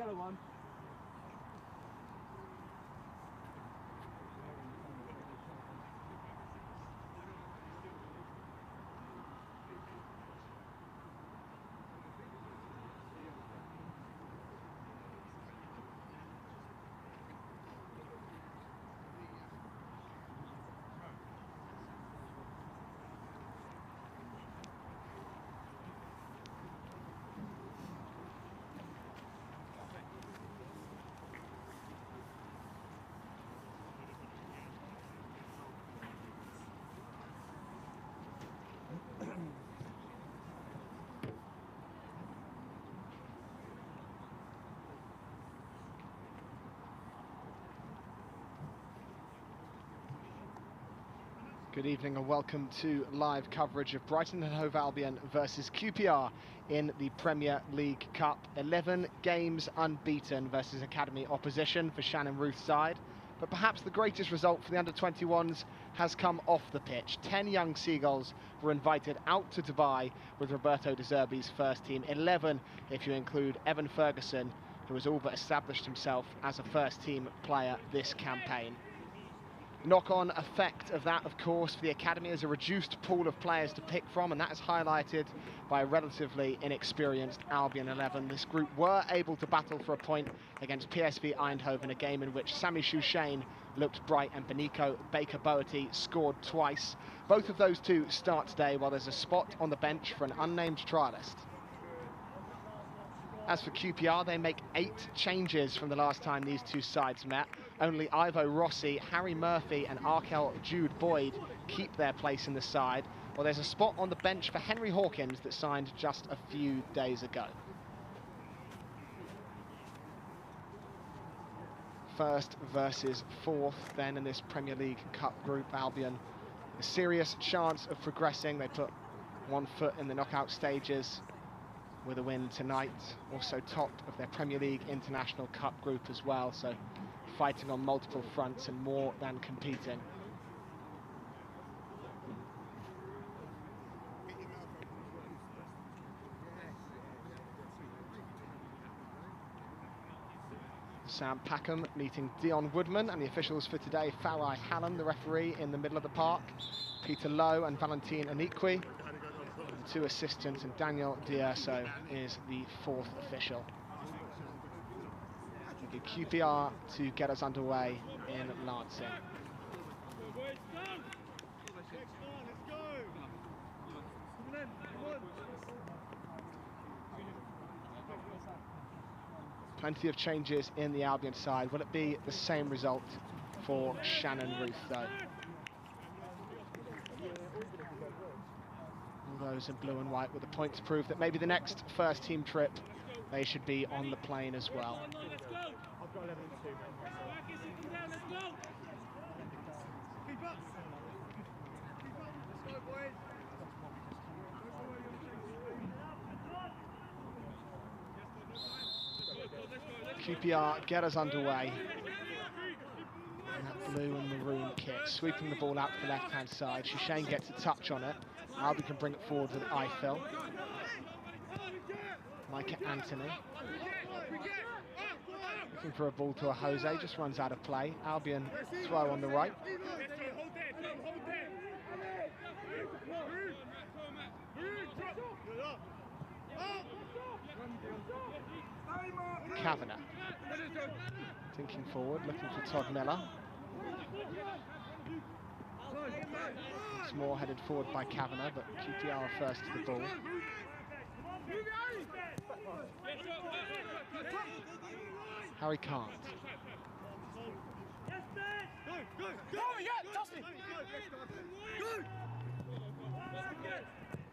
yellow one. Good evening and welcome to live coverage of Brighton and Hove Albion versus QPR in the Premier League Cup. 11 games unbeaten versus academy opposition for Shannon Ruth's side. But perhaps the greatest result for the under-21s has come off the pitch. 10 young Seagulls were invited out to Dubai with Roberto De Zerbi's first team. 11 if you include Evan Ferguson, who has all but established himself as a first-team player this campaign. Knock-on effect of that, of course, for the academy is a reduced pool of players to pick from, and that is highlighted by a relatively inexperienced Albion 11. This group were able to battle for a point against PSV Eindhoven, a game in which Sami Chouchain looked bright and Benico Baker-Boatty scored twice. Both of those two start today, while there's a spot on the bench for an unnamed trialist. As for QPR, they make 8 changes from the last time these two sides met. Only Ivo Rossi, Harry Murphy and Arkel Jude Boyd keep their place in the side, while there's a spot on the bench for Henry Hawkins that signed just a few days ago. First versus fourth then in this Premier League Cup group. Albion, a serious chance of progressing. They put one foot in the knockout stages with a win tonight, also top of their Premier League International Cup group as well, so fighting on multiple fronts and more than competing. Sam Packham meeting Dion Woodman, and the officials for today: Farai Hallam, the referee, in the middle of the park, Peter Lowe and Valentin Aniqui. Two assistants, and Daniel D'Urso is the fourth official. The QPR to get us underway in Lansing. Plenty of changes in the Albion side. Will it be the same result for Shannon Ruth though? Those in blue and white with the point to prove that maybe the next first team trip they should be on the plane as well. QPR get us underway. And that blue and maroon kit, sweeping the ball out to the left-hand side. Chouchain gets a touch on it. Albion can bring it forward with Eiffel. Micah Anthony. Looking for a ball to a Jose, just runs out of play. Albion throw on the right. Kavanagh. Thinking forward, looking for Todd Miller. It's more headed forward by Kavanagh, but QPR first to the ball. Harry can't.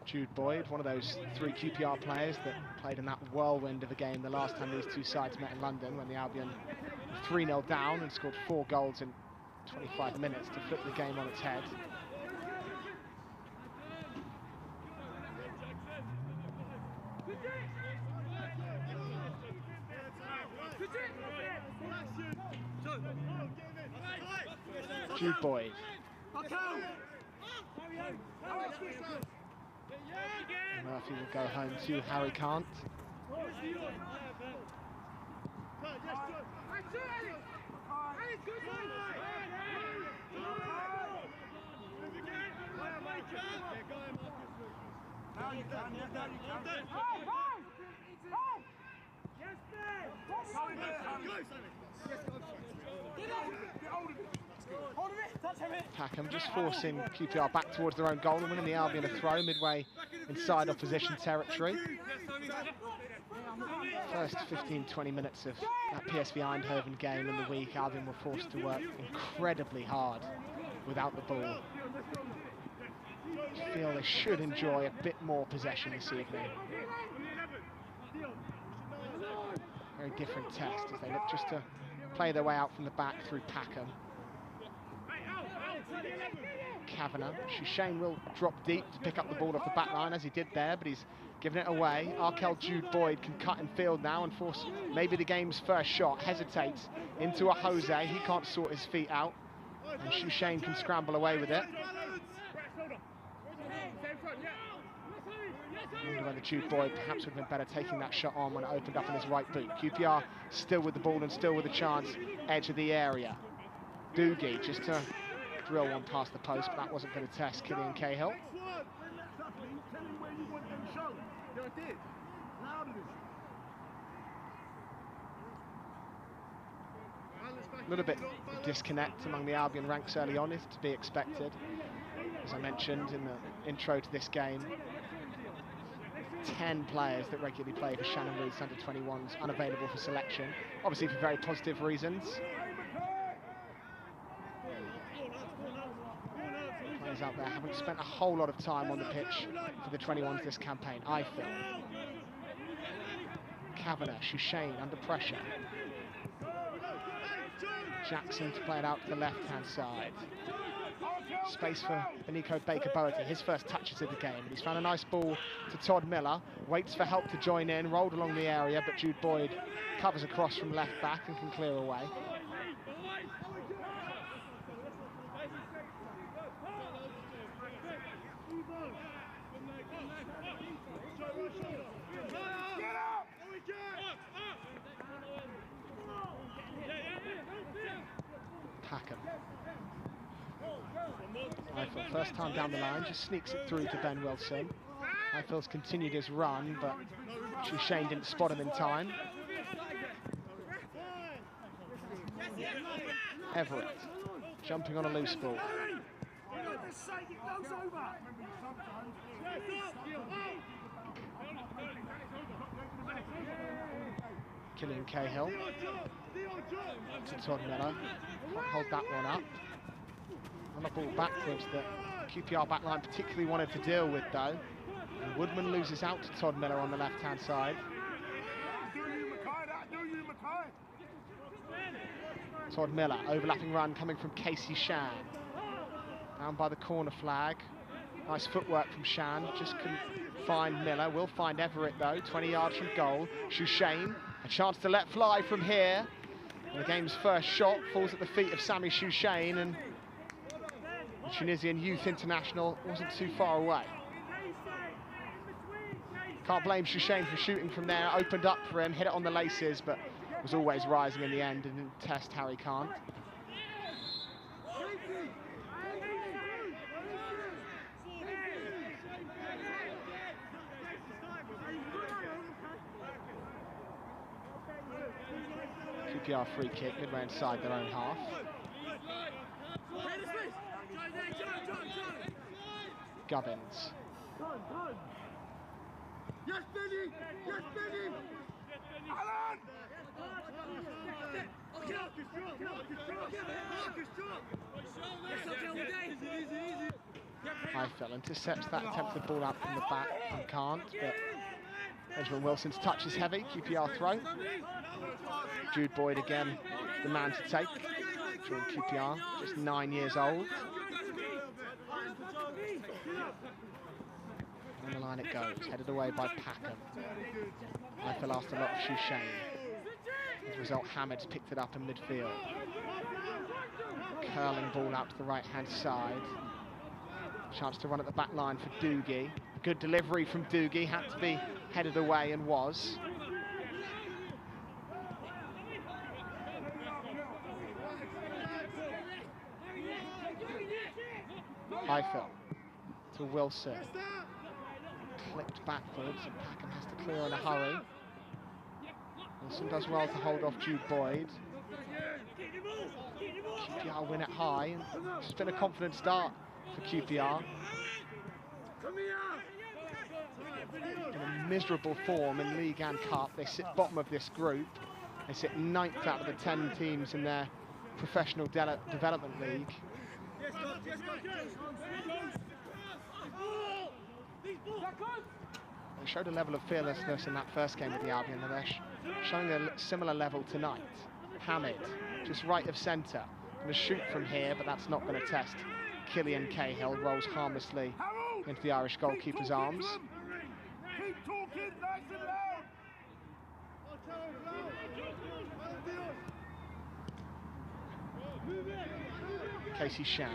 Jude Boyd, one of those 3 QPR players that played in that whirlwind of a game the last time these two sides met in London, when the Albion were 3-0 down and scored 4 goals in 25 minutes to flip the game on its head. Jude Boyd. Murphy will go home to Harry Can't. Packham just forcing QPR back towards their own goal and winning the Albion a throw midway inside opposition territory. First 15-20 minutes of that PSV Eindhoven game in the week, Albion were forced to work incredibly hard without the ball. I feel they should enjoy a bit more possession this evening. Very different test as they look just to play their way out from the back through Packham. Kavanagh, Shane will drop deep to pick up the ball off the back line as he did there, but he's given it away. Arkell Jude Boyd can cut in field now and force maybe the game's first shot. Hesitates into a Jose, he can't sort his feet out, and Shane can scramble away with it. I wonder whether Jude Boyd perhaps would have been better taking that shot on when it opened up in his right boot. QPR still with the ball and still with a chance, edge of the area. Doogie just to drill one past the post, but that wasn't going to test Killian Cahill. A little bit of disconnect among the Albion ranks early on is to be expected. As I mentioned in the intro to this game, 10 players that regularly play for Shannon Reed's under-21s unavailable for selection, obviously for very positive reasons. Players out there haven't spent a whole lot of time on the pitch for the 21s this campaign. I feel. Kavanagh, Shane under pressure. Jackson to play it out to the left-hand side. Space for Nico Baker-Boerty, his first touches of the game. He's found a nice ball to Todd Miller, waits for help to join in, rolled along the area, but Jude Boyd covers across from left back and can clear away. Packham. Eiffel, first time down the line, just sneaks it through to Ben Wilson. Eiffel's continued his run, but Shane didn't spot him in time. Everett, jumping on a loose ball. Killian Cahill to Todd Miller. Can't hold that one up. On a ball backwards that QPR backline particularly wanted to deal with though. And Woodman loses out to Todd Miller on the left-hand side. Todd Miller, overlapping run coming from Casey Shan. Down by the corner flag. Nice footwork from Shan, just couldn't find Miller. Will find Everett though, 20 yards from goal. Shane, a chance to let fly from here. And the game's first shot falls at the feet of Sami Shane, and the Tunisian youth international wasn't too far away. Can't blame Shane for shooting from there. Opened up for him, hit it on the laces, but was always rising in the end and didn't test Harry Kant. QPR free kick midway inside their own half. Gubbins. Yes, Benny! Yes, Benny! Eiffel intercepts that attempted ball out from the back and can't, but Benjamin Wilson's touch is heavy. QPR throw. Jude Boyd again, the man to take. Joined QPR, just 9 years old. On the line it goes, headed away by Packham. Eiffel asked a lot of Shane. As a result, Hamid's picked it up in midfield. Curling ball out to the right-hand side. Chance to run at the back line for Doogie. Good delivery from Doogie, had to be headed away and was. Eiffel to Wilson. Clipped backwards and Packham has to clear in a hurry. Wilson does well to hold off Jude Boyd. QPR win it high, and it's been a confident start for QPR. In a miserable form in League and Cup, they sit bottom of this group. They sit 9th out of the 10 teams in their professional development league. They showed a level of fearlessness in that first game with the Albion, and they're showing a similar level tonight. Hamid, just right of centre. Going to shoot from here, but that's not going to test. Killian Cahill rolls harmlessly into the Irish goalkeeper's arms. Keep talking, nice and loud. Casey Shand.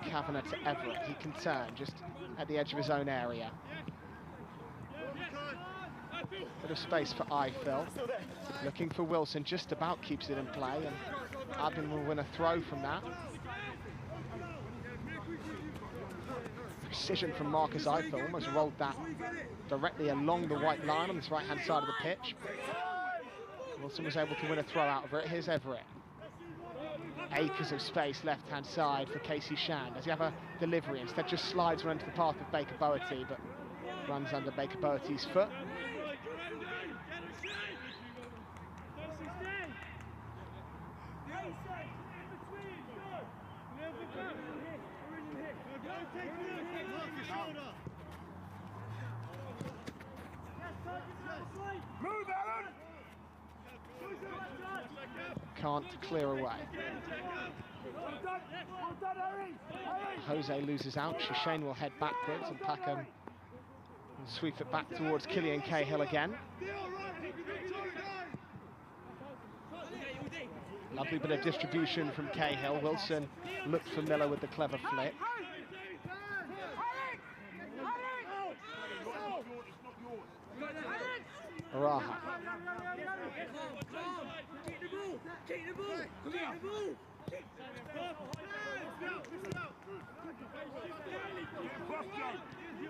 Kavanagh to Everett. He can turn just at the edge of his own area. Bit of space for Eiffel. Looking for Wilson, just about keeps it in play, and Albion will win a throw from that. Precision from Marcus Eiffel, almost rolled that directly along the white line on this right-hand side of the pitch. Wilson was able to win a throw out of it. Here's Everett. Acres of space left-hand side for Casey Shand. Does he have a delivery? Instead just slides one into the path of Baker Boerty, but runs under Baker Boerty's foot. Move, Alan! Can't clear away. Jose loses out. Shane will head backwards, and Packham will sweep it back towards Killian Cahill again. Lovely bit of distribution from Cahill. Wilson looked for Miller with the clever flick. Araha.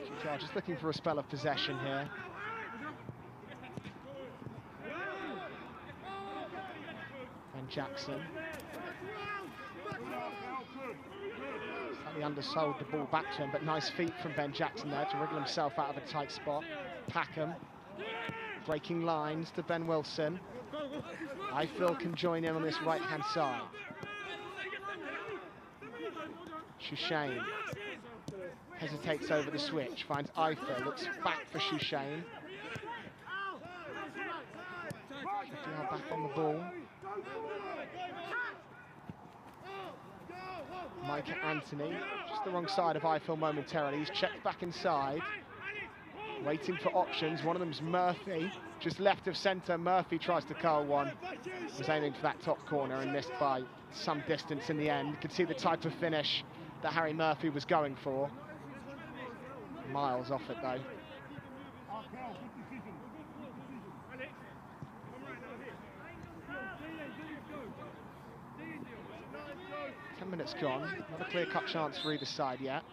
QPR just looking for a spell of possession here. And Jackson. Slightly undersold the ball back to him, but nice feet from Ben Jackson there to wriggle himself out of a tight spot. Packham breaking lines to Ben Wilson. Eiffel can join in on this right-hand side. Shushain hesitates over the switch, finds Eiffel, looks back for Shushain. QPR back on the ball. Micah Anthony, just the wrong side of Eiffel momentarily. He's checked back inside, waiting for options. One of them's Murphy, just left of centre. Murphy tries to curl one. Was aiming for that top corner and missed by some distance in the end. You can see the type of finish that Harry Murphy was going for. Miles off it though. 10 minutes gone, not a clear-cut chance for either side yet.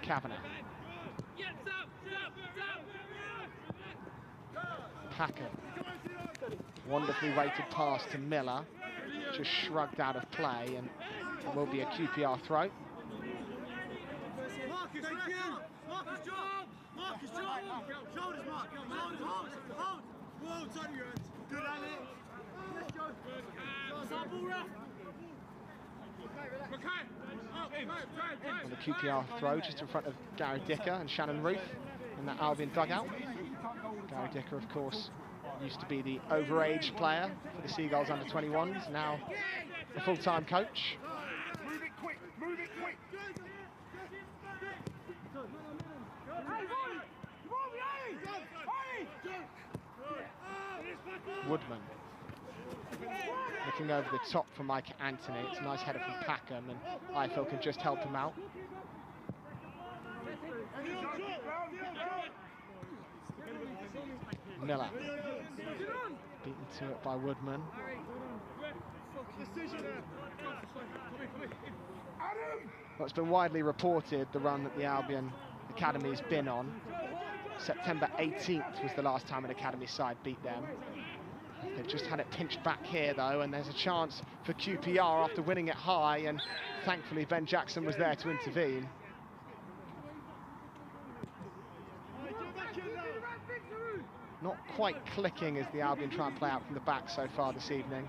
Kavanagh. Packham. Wonderfully weighted pass to Miller. Just shrugged out of play, and it will be a QPR throw. Marcus, thank you! Marcus, job! Marcus, job! Shoulders, Mark! Shoulders, hold! Whoa, turn your hands. Good, Alex. Let's go. Sample ref. And the QPR throw just in front of Gary Dicker and Shannon Roof in that Albion dugout. Gary Dicker, of course, used to be the overage player for the Seagulls under-21s, now a full-time coach. Move it quick, move it quick. Woodman. Looking over the top for Mike Anthony. It's a nice header from Packham, and Eiffel can just help him out. Miller. Beaten to it by Woodman. Well, it's been widely reported, the run that the Albion Academy has been on. September 18th was the last time an Academy side beat them. They've just had it pinched back here, though, and there's a chance for QPR after winning it high, and thankfully Ben Jackson was there to intervene. Not quite clicking as the Albion try and play out from the back so far this evening.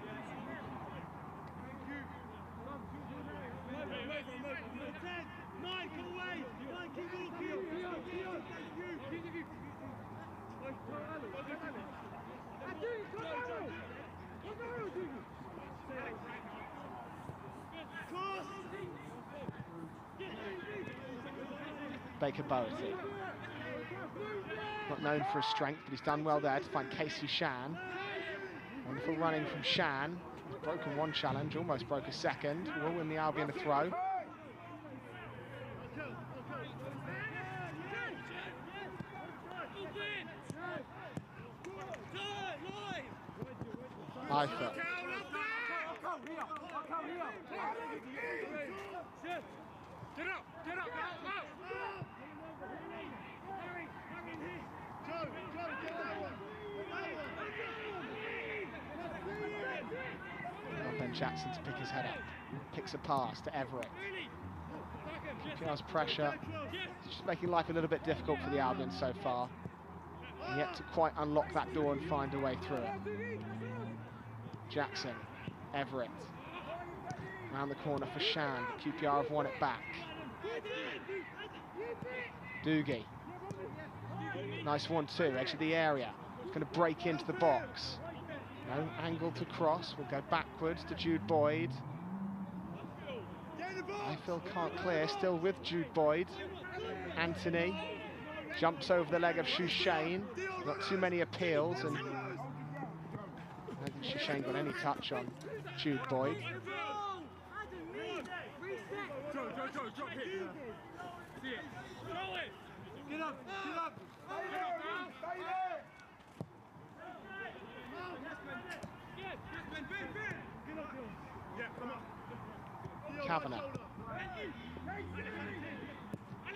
Baker Bowerty. Not known for his strength, but he's done well there to find Casey Shan. Wonderful running from Shan. He's broken one challenge, almost broke a second. Will win the Albion a throw. Eiffel. Ben Jackson to pick his head up. Picks a pass to Everett. QPR's pressure just making life a little bit difficult for the Albion so far. And yet to quite unlock that door and find a way through it. Jackson, Everett. Round the corner for Shan. QPR have won it back. Doogie. Nice 1-2, edge of the area. Going to break into the box. No angle to cross. We'll go backwards to Jude Boyd. Eiffel can't clear, still with Jude Boyd. Anthony jumps over the leg of Shushain. Not too many appeals, and I don't think Shushain got any touch on Jude Boyd. Get up, get up. Kavanagh.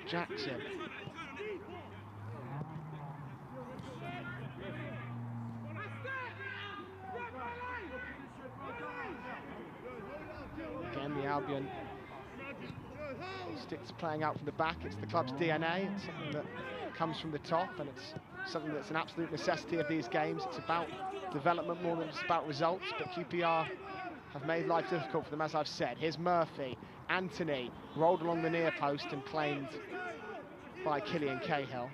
Jackson. Again, the Albion sticks playing out from the back. It's the club's DNA. It's something that comes from the top, and it's something that's an absolute necessity of these games. It's about development more than just about results, but QPR have made life difficult for them, as I've said. Here's Murphy. Anthony rolled along the near post and claimed by Killian Cahill.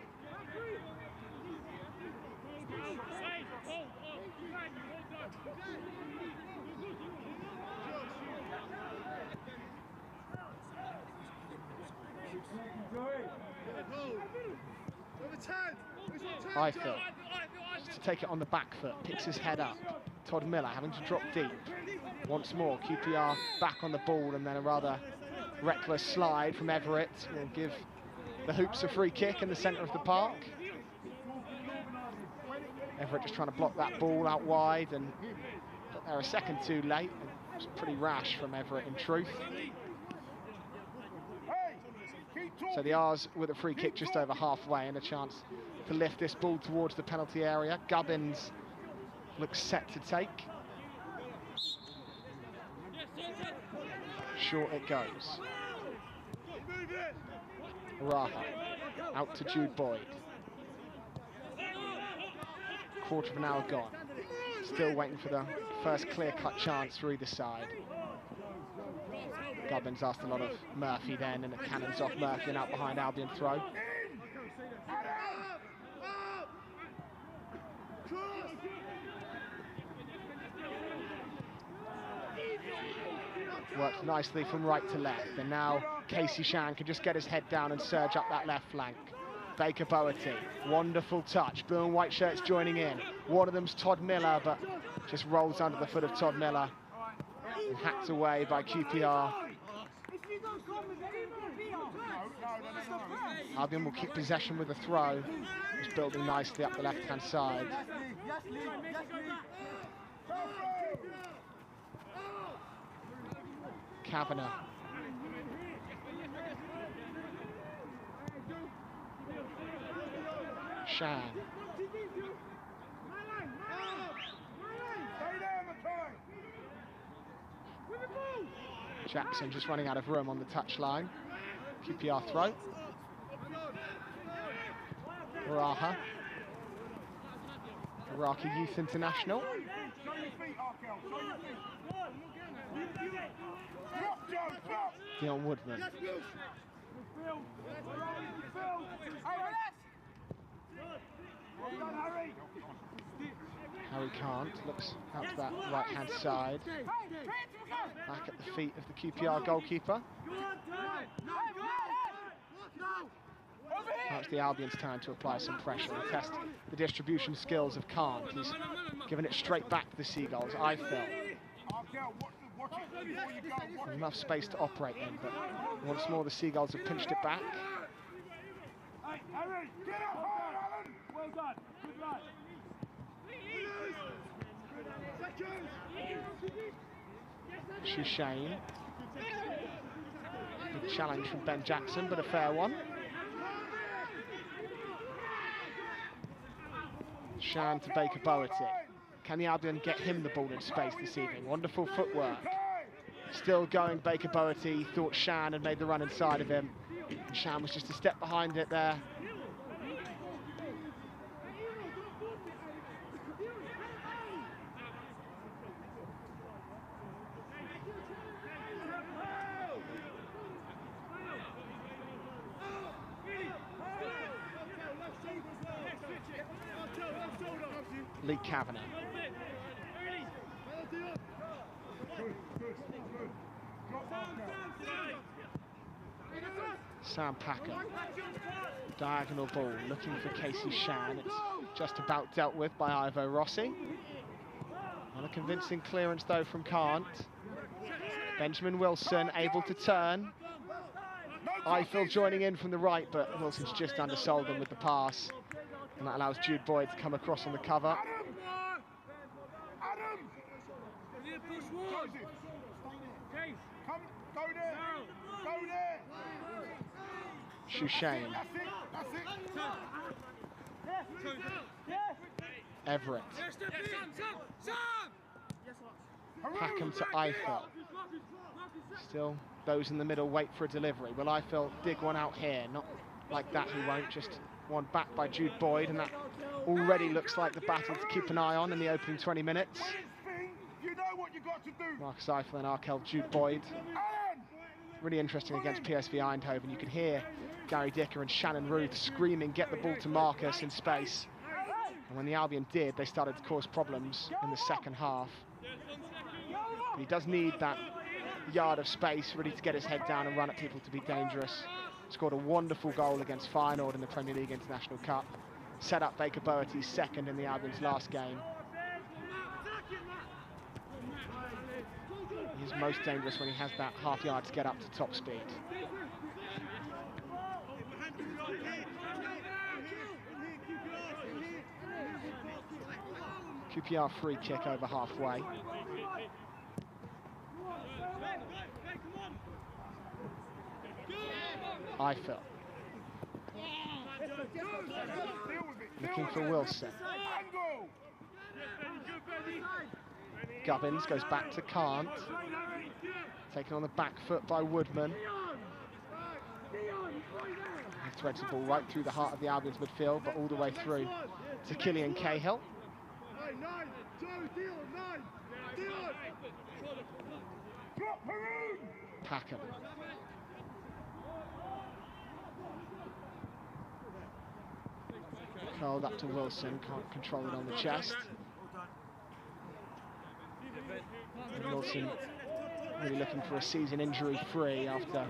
Eiffel just to take it on the back foot, picks his head up. Todd Miller having to drop deep. Once more, QPR back on the ball, and then a rather reckless slide from Everett will give the Hoops a free kick in the centre of the park. Everett just trying to block that ball out wide, and got there a second too late. It was pretty rash from Everett in truth. So the R's with a free kick just over halfway and a chance to lift this ball towards the penalty area. Gubbins looks set to take. Short it goes. Raha out to Jude Boyd. Quarter of an hour gone. Still waiting for the first clear-cut chance for either side. Gubbins asked a lot of Murphy then, and it cannons off Murphy and out behind Albion throw. Worked nicely from right to left, and now Casey Shan can just get his head down and surge up that left flank. Baker Bowerty, wonderful touch. Blue and white shirts joining in. One of them's Todd Miller, but just rolls under the foot of Todd Miller and hacked away by QPR. Albion will keep possession with a throw. It's building nicely up the left-hand side. Kavanagh. Shan. Jackson just running out of room on the touchline. QPR throw. Raha. Iraqi Youth International. Dion Woodman. Harry Can't looks out to that right-hand side. Back at the feet of the QPR goalkeeper. Now it's the Albion's turn to apply some pressure and test the distribution skills of Can't. He's given it straight back to the Seagulls. I felt enough space to operate in, but once more the Seagulls have pinched it back. Shane. Big challenge from Ben Jackson, but a fair one. Shan to Baker Bowerty. Can the Albion get him the ball in space this evening? Wonderful footwork. Still going, Baker Bowerty. Thought Shan had made the run inside of him. And Shan was just a step behind it there. Lee Kavanagh. Sam Packer. Diagonal ball, looking for Casey Shan. It's just about dealt with by Ivo Rossi. Not a convincing clearance though from Can't. Benjamin Wilson able to turn. Eiffel joining in from the right, but Wilson's just undersold him with the pass. And that allows Jude Boyd to come across on the cover. Shane. Everett. Packham to Eiffel. Still, those in the middle wait for a delivery. Will Eiffel dig one out here? Not like that, he won't. Just one back by Jude Boyd, and that already looks like the battle to keep an eye on in the opening 20 minutes. Marcus Eiffel and Arkel Jude Boyd. Really interesting against PSV Eindhoven. You could hear Gary Dicker and Shannon Ruth screaming, get the ball to Marcus in space. And when the Albion did, they started to cause problems in the second half. But he does need that yard of space really to get his head down and run at people to be dangerous. Scored a wonderful goal against Feyenoord in the Premier League International Cup. Set up Baker Bowerty's second in the Albion's last game. He's most dangerous when he has that half yard to get up to top speed. QPR free kick over halfway. Eiffel. Looking for Wilson. Gubbins goes back to Can't. Taken on the back foot by Woodman. He threads the ball right through the heart of the Albion's midfield, but all the way through to Killian Cahill. Packham. Curled up to Wilson, can't control it on the chest. And Wilson really looking for a season injury free after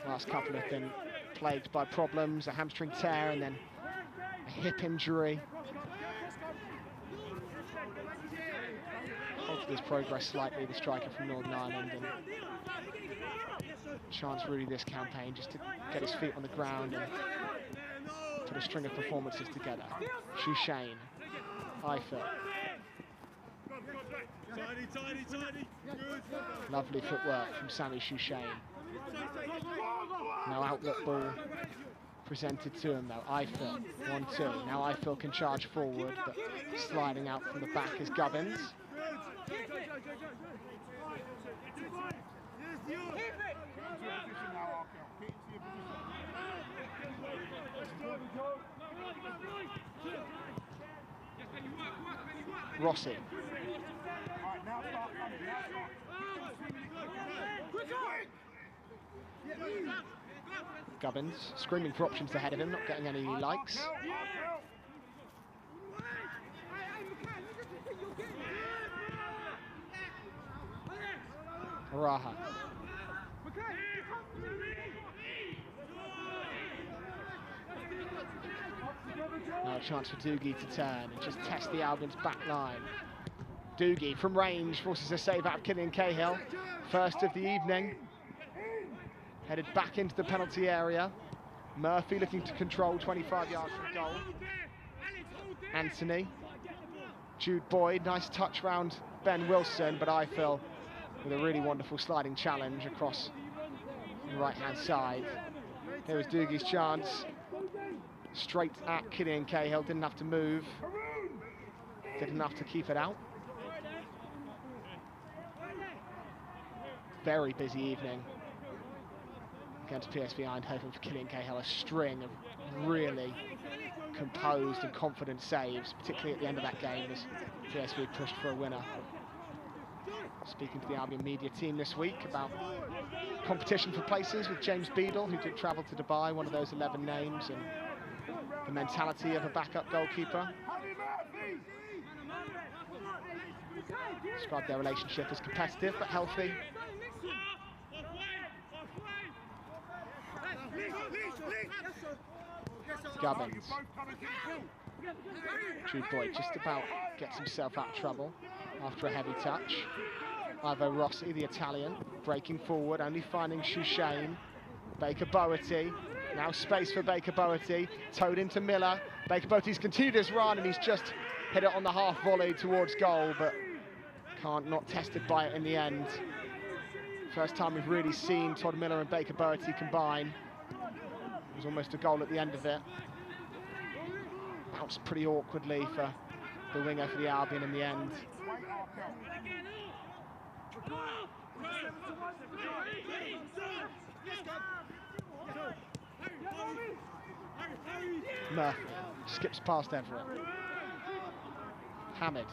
the last couple have been plagued by problems, a hamstring tear and then a hip injury. halted his progress slightly, the striker from Northern Ireland, and chance really this campaign just to get his feet on the ground and put a string of performances together. Shushane, Eiffel. Lovely footwork from Sammy Shushane. Now outlet ball presented to him though. Eiffel, 1-2. Now Eiffel can charge forward, but sliding out from the back is Gubbins. Rossi. Gubbins screaming for options ahead of him, not getting any he likes. Araha. Now a chance for Doogie to turn and just test the Albion's back line. Doogie from range forces a save out of Killian Cahill. First of the evening. Headed back into the penalty area. Murphy looking to control 25 yards from goal. Anthony. Jude Boyd, nice touch round Ben Wilson, but Eiffel with a really wonderful sliding challenge across the right-hand side. Here was Doogie's chance. Straight at Killian Cahill, didn't have to move. Did enough to keep it out. Very busy evening against PSV Eindhoven for Killian Cahill. A string of really composed and confident saves, particularly at the end of that game as PSV pushed for a winner. Speaking to the Albion media team this week about competition for places with James Beadle, who did travel to Dubai, one of those 11 names, and the mentality of a backup goalkeeper. Described their relationship as competitive but healthy. Gubbins. Jude Boyd just about gets himself out of trouble after a heavy touch. Ivo Rossi, the Italian, breaking forward, only finding Shushane. Baker Boerty, now space for Baker Boerty, towed into Miller. Baker Boerty's continued his run and he's just hit it on the half volley towards goal, but not tested by it in the end. First time we've really seen Todd Miller and Baker Boerty combine. It was almost a goal at the end of it. Bounced pretty awkwardly for the winger for the Albion in the end. Murphy skips past Everett. Hamid.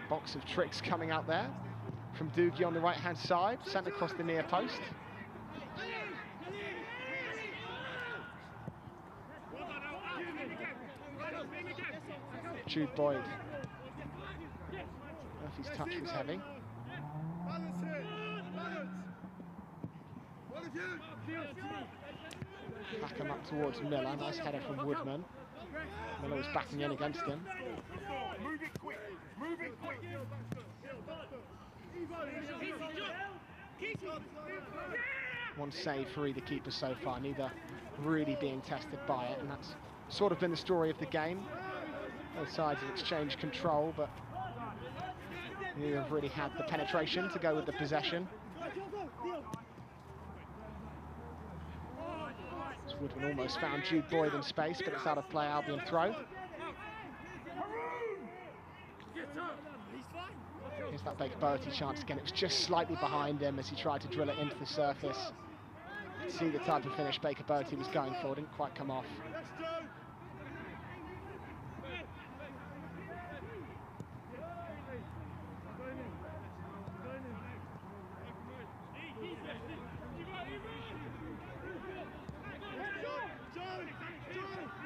Box of tricks coming out there from Doogie on the right-hand side, sent across the near post. Jude Boyd. Murphy's touch was heavy. Back him up towards Miller. Nice header from Woodman. Miller was backing in against him. Move it quick. Move it quick. One save for either keeper so far, neither really being tested by it, and that's sort of been the story of the game. Both sides have exchanged control, but neither have really had the penetration to go with the possession. Woodman almost found Jude Boyd in space, but it's out of play. Albion throw. Here's that Baker Boerty chance again. It was just slightly behind him as he tried to drill it into the surface. See the type of finish Baker Boerty was going for. Didn't quite come off.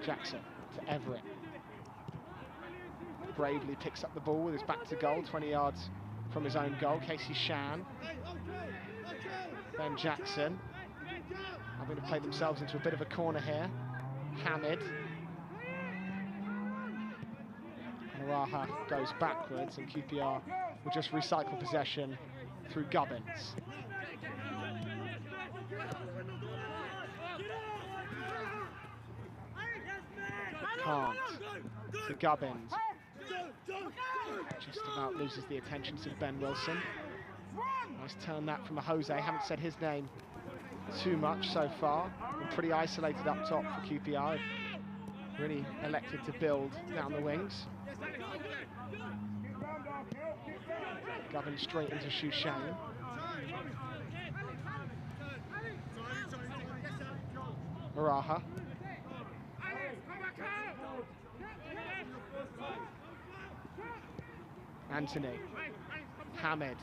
Jackson to Everett. Bravely picks up the ball with his back to goal, 20 yards from his own goal. Casey Shan. Ben Jackson. Having to play themselves into a bit of a corner here. Hamid. Raha goes backwards and QPR will just recycle possession through Gubbins. Can't to Gubbins. Just about loses the attention to Ben Wilson. Nice turn that from a Jose. Haven't said his name too much so far. Been pretty isolated up top for QPR. Really elected to build down the wings. Gubbins straight into Shushan. Raha. Anthony. Hamid.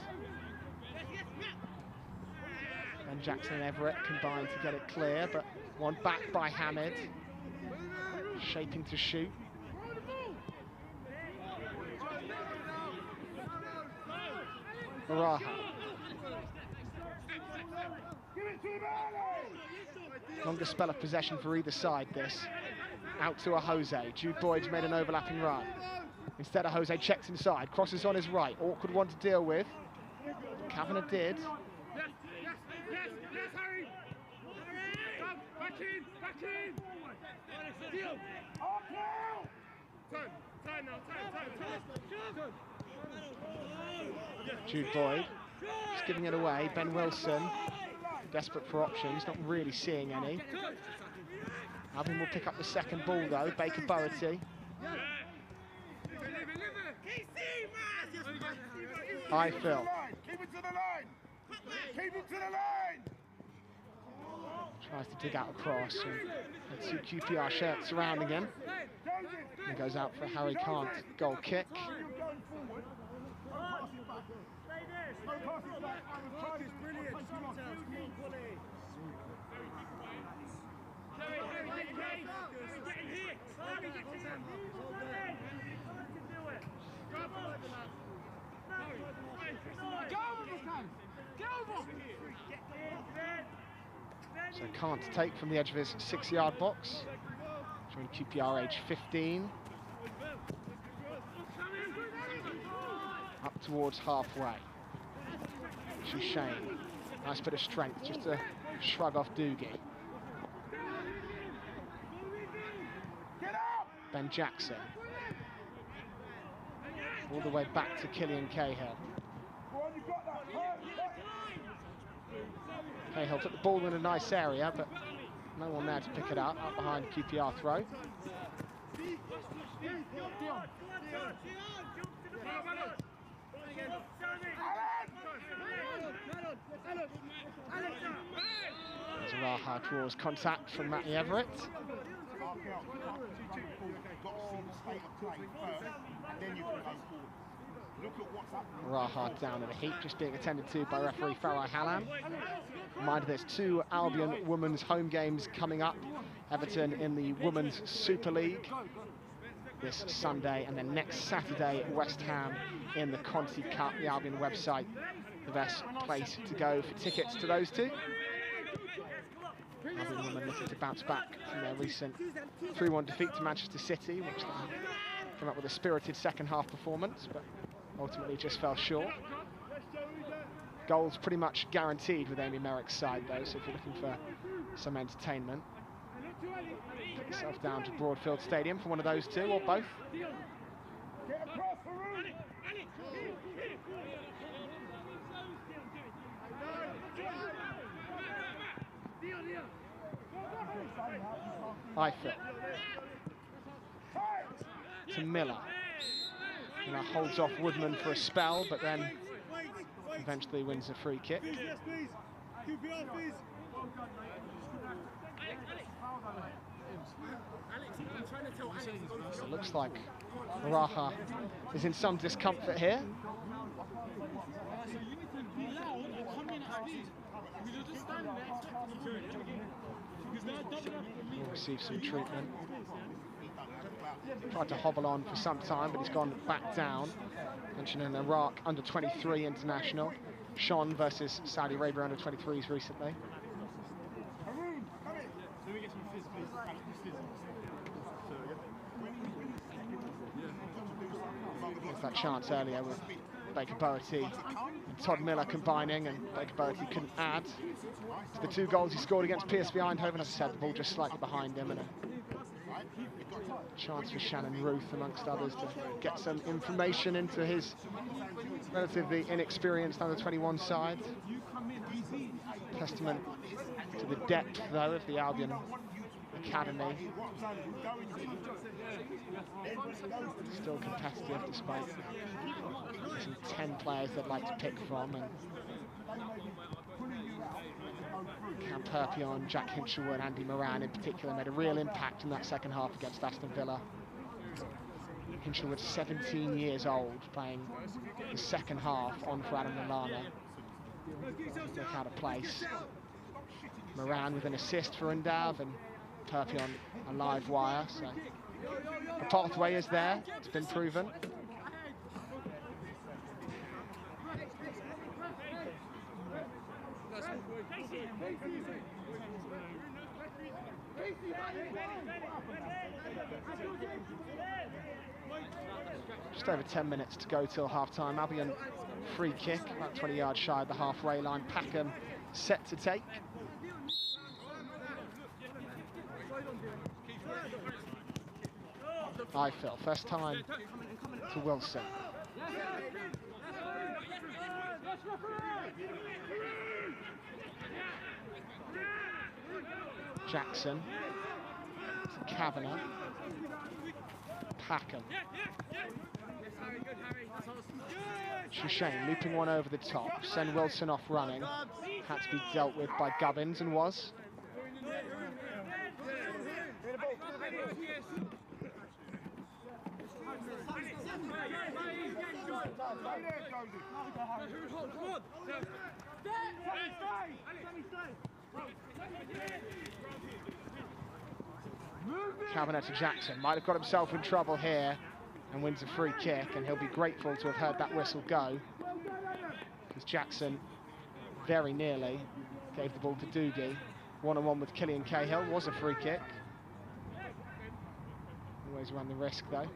And Jackson and Everett combined to get it clear, but one back by Hamid. Shaping to shoot. Raha. Longest spell of possession for either side, this. Out to a Jose. Jude Boyd's made an overlapping run. Instead, a Jose checks inside, crosses on his right. Awkward one to deal with. Kavanagh did. Jude Boyd just giving it away. Ben Wilson desperate for options, not really seeing any. Albion will pick up the second ball though. Baker Bowerty. I Phil. Keep it to the line. Keep it to the line. Tries to dig out a cross. And two QPR shirts surrounding him. He goes out for a Harry Kant goal kick. So Kant to take from the edge of his 6-yard box. Showing QPR age 15. Up towards halfway. Shane. Nice bit of strength just to shrug off Doogie. Ben Jackson. All the way back to Killian Cahill. Cahill took the ball in a nice area, but no one there to pick it up behind QPR throw. Raha draws contact from Matty Everett. Raha down in a heap, just being attended to by referee Farai Hallam. Reminder, there's 2 Albion women's home games coming up. Everton in the Women's Super League this Sunday, and then next Saturday, West Ham in the Conti Cup. The Albion website, the best place to go for tickets to those 2. Albion women looking to bounce back from their recent 3-1 defeat to Manchester City, which came up with a spirited second half performance, but ultimately just fell short. Goals pretty much guaranteed with Amy Merrick's side though, so if you're looking for some entertainment, get yourself down to Broadfield Stadium for one of those 2 or both. Eiffel to Miller. Miller holds off Woodman for a spell, but then eventually wins a free kick. So it looks like Raha is in some discomfort here. He'll receive some treatment. Tried to hobble on for some time, but he's gone back down. Mentioned an Iraq under-23 international. Sean versus Saudi Arabia under-23s recently. that chance earlier with Baker Boerty and Todd Miller combining, and Baker Boerty couldn't add to the 2 goals he scored against PSV Eindhoven. As I said, the ball just slightly behind him, and a chance for Shannon Ruth, amongst others, to get some information into his relatively inexperienced under-21 side. Testament to the depth, though, of the Albion academy. Still competitive despite some 10 players they'd like to pick from, and Cam Perpion, Jack Hinchelwood, Andy Moran in particular made a real impact in that second half against Aston Villa. Hinchelwood 17 years old, playing the second half on for Adam Lallana. Look out of place. Moran with an assist for Undav, and Perpion a live wire, so the pathway is there, it's been proven. Just over 10 minutes to go till half-time. Albion free kick, about 20 yards shy of the halfway line. Packham set to take. Eiffel, first time to Wilson. Jackson to Kavanagh. Packham. Shane looping one over the top. Send Wilson off running. Had to be dealt with by Gubbins, and was. Kavanagh to Jackson, might have got himself in trouble here and wins a free kick, and he'll be grateful to have heard that whistle go, because Jackson very nearly gave the ball to Doogie. One-on-one with Killian Cahill, was a free kick. Always run the risk though.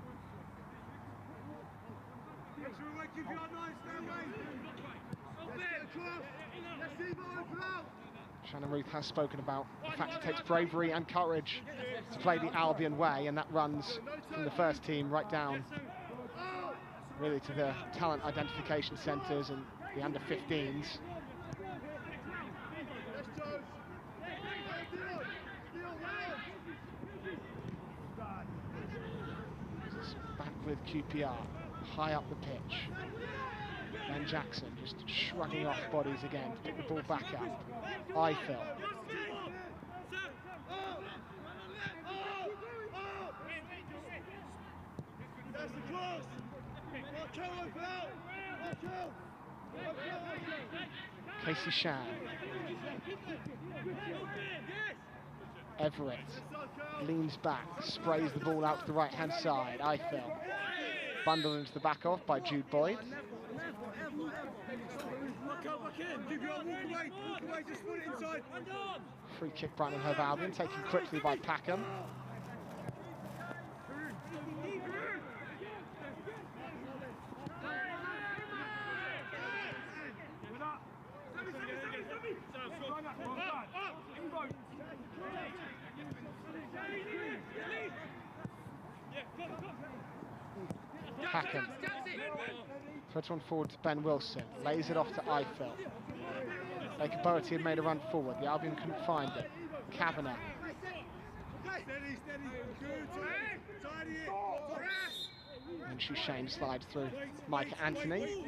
Shannon Ruth has spoken about the fact it takes bravery and courage to play the Albion way, and that runs from the first team right down really to the talent identification centres and the under-15s. Back with QPR, high up the pitch. Ben Jackson just shrugging off bodies again to pick the ball back up. Eiffel. Casey Shan. Everett leans back, sprays the ball out to the right-hand side. Eiffel. Bundled into the back of by Jude Boyd. Free kick, Brighton and Hove Albion, taken quickly by Packham. Packham. Puts one forward to Ben Wilson, lays it off to Eiffel. Baker Boerty had made a run forward, the Albion couldn't find it. Kavanagh. And Shane slides through Micah Anthony,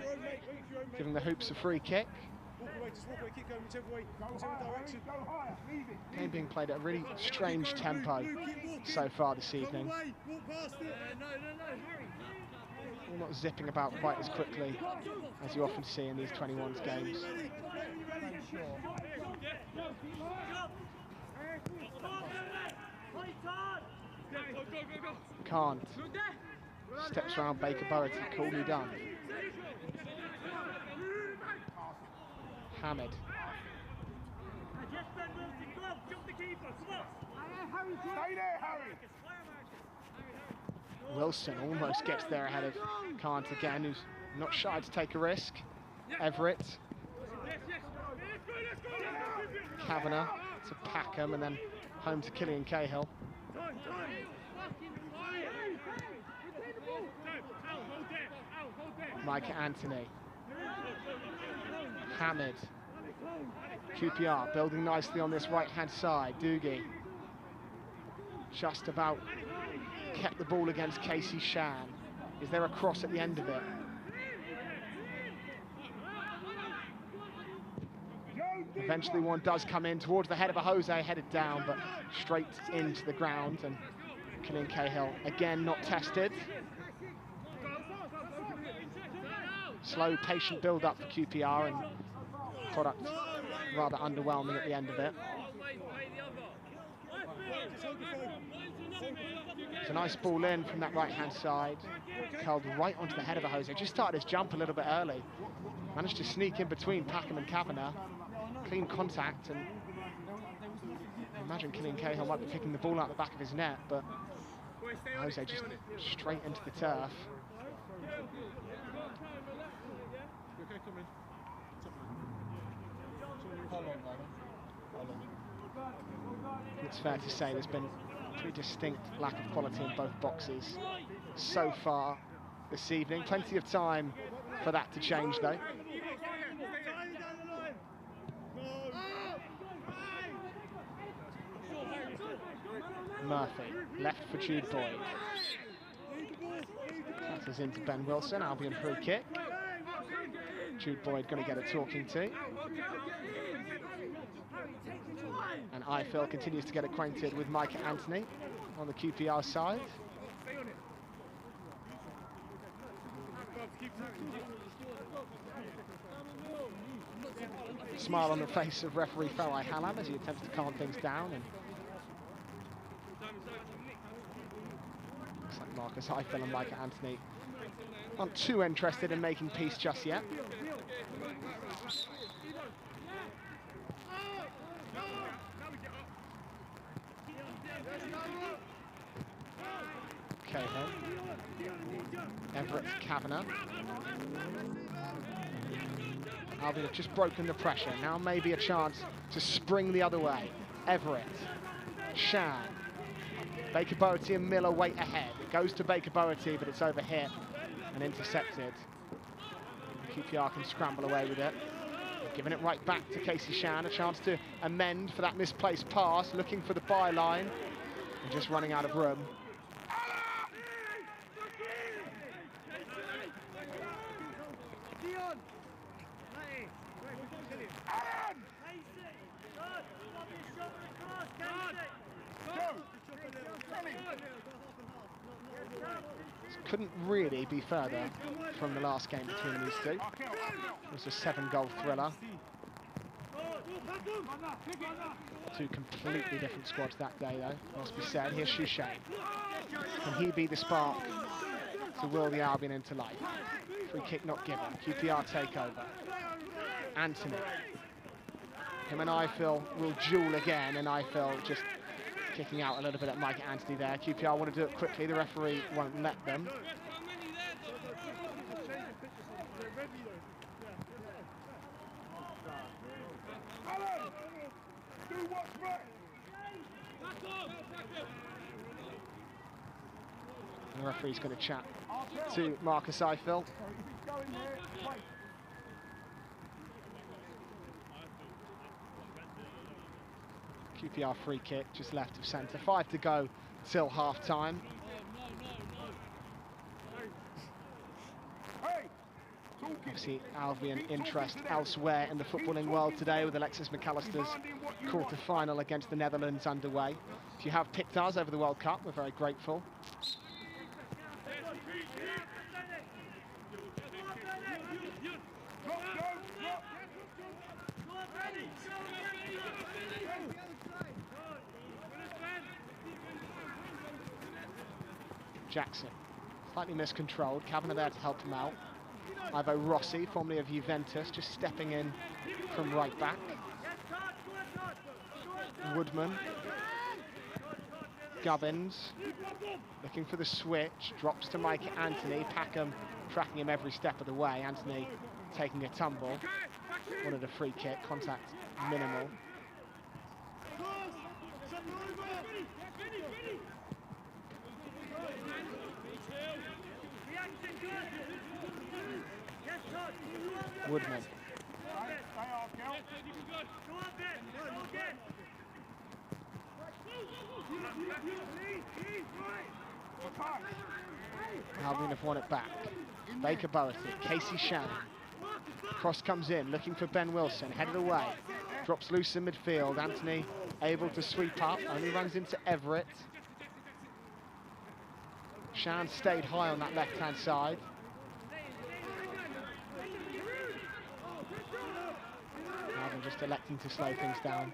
giving the Hoops a free kick. Game being played at a really strange tempo so far this evening. All not zipping about quite as quickly as you often see in these 21s games. Can't. Steps around Baker Boerty, coolly done. Hamid. Stay there, Harry. Wilson almost gets there ahead of Kant again, who's not shy to take a risk. Everett. Kavanagh to Packham, and then home to Killian Cahill. Micah Anthony. Hamid. QPR building nicely on this right-hand side. Doogie just about kept the ball against Casey Shan. Is there a cross at the end of it? Eventually one does come in towards the head of a Jose, headed down, but straight into the ground, and Killian Cahill again not tested. Slow, patient build-up for QPR, and product rather underwhelming at the end of it. It's a nice ball in from that right-hand side, curled right onto the head of a Jose. Just started his jump a little bit early. Managed to sneak in between Packham and Kavanagh. Clean contact, and I imagine Killian Cahill might be picking the ball out the back of his net, but Jose just straight into the turf. It's fair to say there's been a pretty distinct lack of quality in both boxes so far this evening. Plenty of time for that to change, though. Murphy, left for Jude Boyd. Passes into Ben Wilson, Albion free kick. Jude Boyd going to get a talking to. And Ifill continues to get acquainted with Micah Anthony on the QPR side. Smile on the face of referee Farai Hallam as he attempts to calm things down. And looks like Marcus Ifill and Micah Anthony aren't too interested in making peace just yet. Cahill. Everett, Kavanagh. Albion have just broken the pressure. Now maybe a chance to spring the other way. Everett. Shan. Baker Boerty and Miller wait ahead. It goes to Baker Boerty, but it's overhit and intercepted. QPR can scramble away with it. Giving it right back to Casey Shan. A chance to amend for that misplaced pass. Looking for the byline. And just running out of room. Couldn't really be further from the last game between these two. It was a 7-goal thriller. Two completely different squads that day, though, must be said. Here's Shushay. Can he be the spark to will the Albion into life? Free kick not given. QPR takeover. Anthony. Him and Ifill will duel again, and Ifill just kicking out a little bit at Micah Anthony there. QPR want to do it quickly. The referee won't let them. And the referee's going to chat to Marcus Ifill. QPR free kick just left of centre. 5 to go till half-time. Obviously, Albion interest elsewhere in the footballing world today with Alexis McAllister's quarter-final against the Netherlands underway. If you have picked us over the World Cup, we're very grateful. Jackson, slightly miscontrolled. Kavanagh there to help him out. Ivo Rossi, formerly of Juventus, just stepping in from right back. Woodman. Gubbins, looking for the switch, drops to Mike Anthony. Packham tracking him every step of the way. Anthony taking a tumble. Wanted a free kick, contact minimal. Woodman. Albion have won it back. Baker Bowerty, Casey Shannon. Cross comes in, looking for Ben Wilson, headed away. Drops loose in midfield. Anthony able to sweep up, only runs into Everett. Shan stayed high on that left-hand side. Albion just electing to slow things down.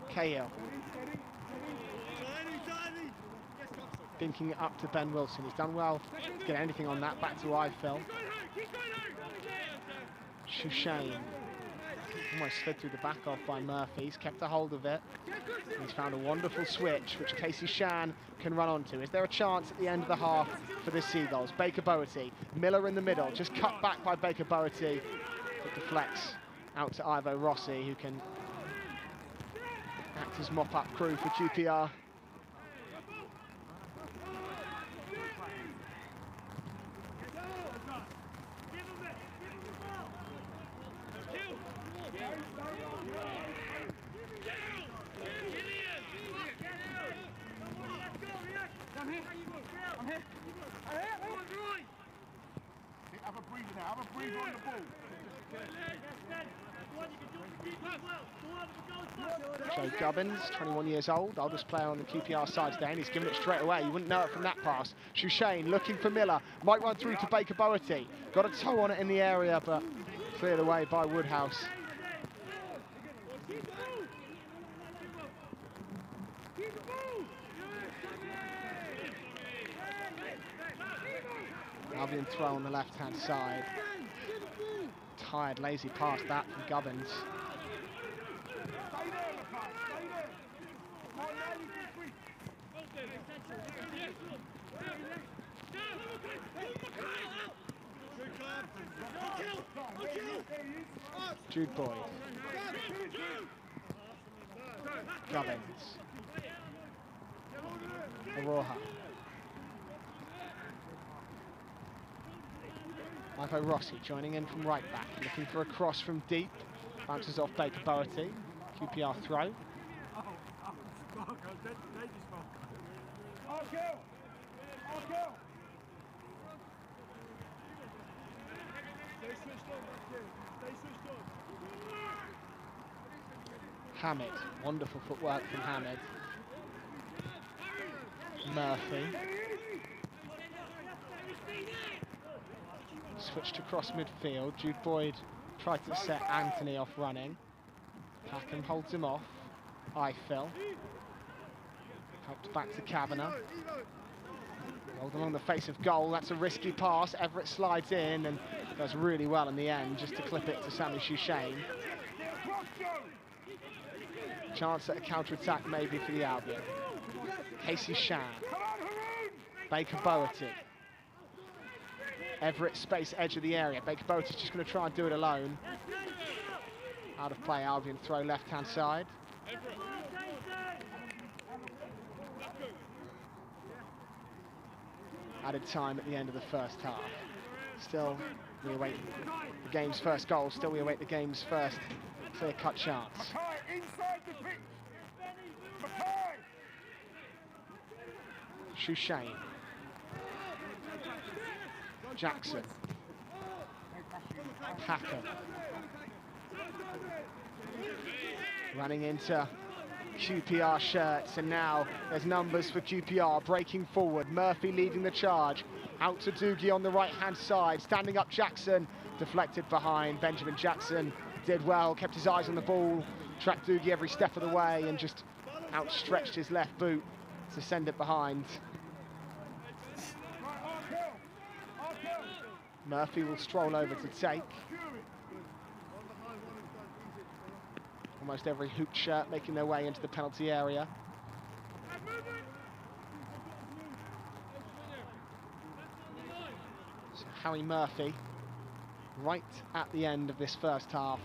Cahill. Thinking it up to Ben Wilson. He's done well to get anything on that. Back to Eiffel. Shushain. Almost slid through the back off by Murphy. He's kept a hold of it. He's found a wonderful switch, which Casey Shan can run onto. Is there a chance at the end of the half for the Seagulls? Baker Bowerty. Miller in the middle. Just cut back by Baker Bowerty. It deflects out to Ivo Rossi, who can act as mop-up crew for QPR. Have a breather now, have a breather on the ball. Joe Gubbins, 21 years old, oldest player on the QPR side today, and he's given it straight away. You wouldn't know it from that pass. Shushain looking for Miller, might run through to Baker Bowerty. Got a toe on it in the area, but cleared away by Woodhouse. Albion throw on the left-hand side. Tired, lazy pass that from Gubbins. Jude Boyd. Gubbins. Aroha. Ivo Rossi joining in from right back, looking for a cross from deep. Bounces off Baker Bowerty. QPR throw. Hamid, wonderful footwork from Hamid. Murphy. Switched across midfield. Jude Boyd tried to set Anthony off running. Packham holds him off. Eiffel. Helped back to Kavanagh. Rolled along the face of goal. That's a risky pass. Everett slides in and does really well in the end, just to clip it to Sammy Shushain. Chance at a counter-attack maybe for the Albion. Casey Shan. Baker Bowerty. Everett space edge of the area. Baker Bowerty's just going to try and do it alone. Out of play, Albion throw left-hand side. Added time at the end of the first half. Still, we await the game's first goal. Still, we await the game's first clear-cut chance. Shushain. Jackson. Packham. Running into QPR shirts, and now there's numbers for QPR breaking forward. Murphy leading the charge. Out to Doogie on the right-hand side. Standing up Jackson. Deflected behind. Benjamin Jackson did well, kept his eyes on the ball tracked Doogie every step of the way and just outstretched his left boot to send it behind. Murphy will stroll over to take. Almost every hooped shirt making their way into the penalty area. So Harry Murphy, right at the end of this first half,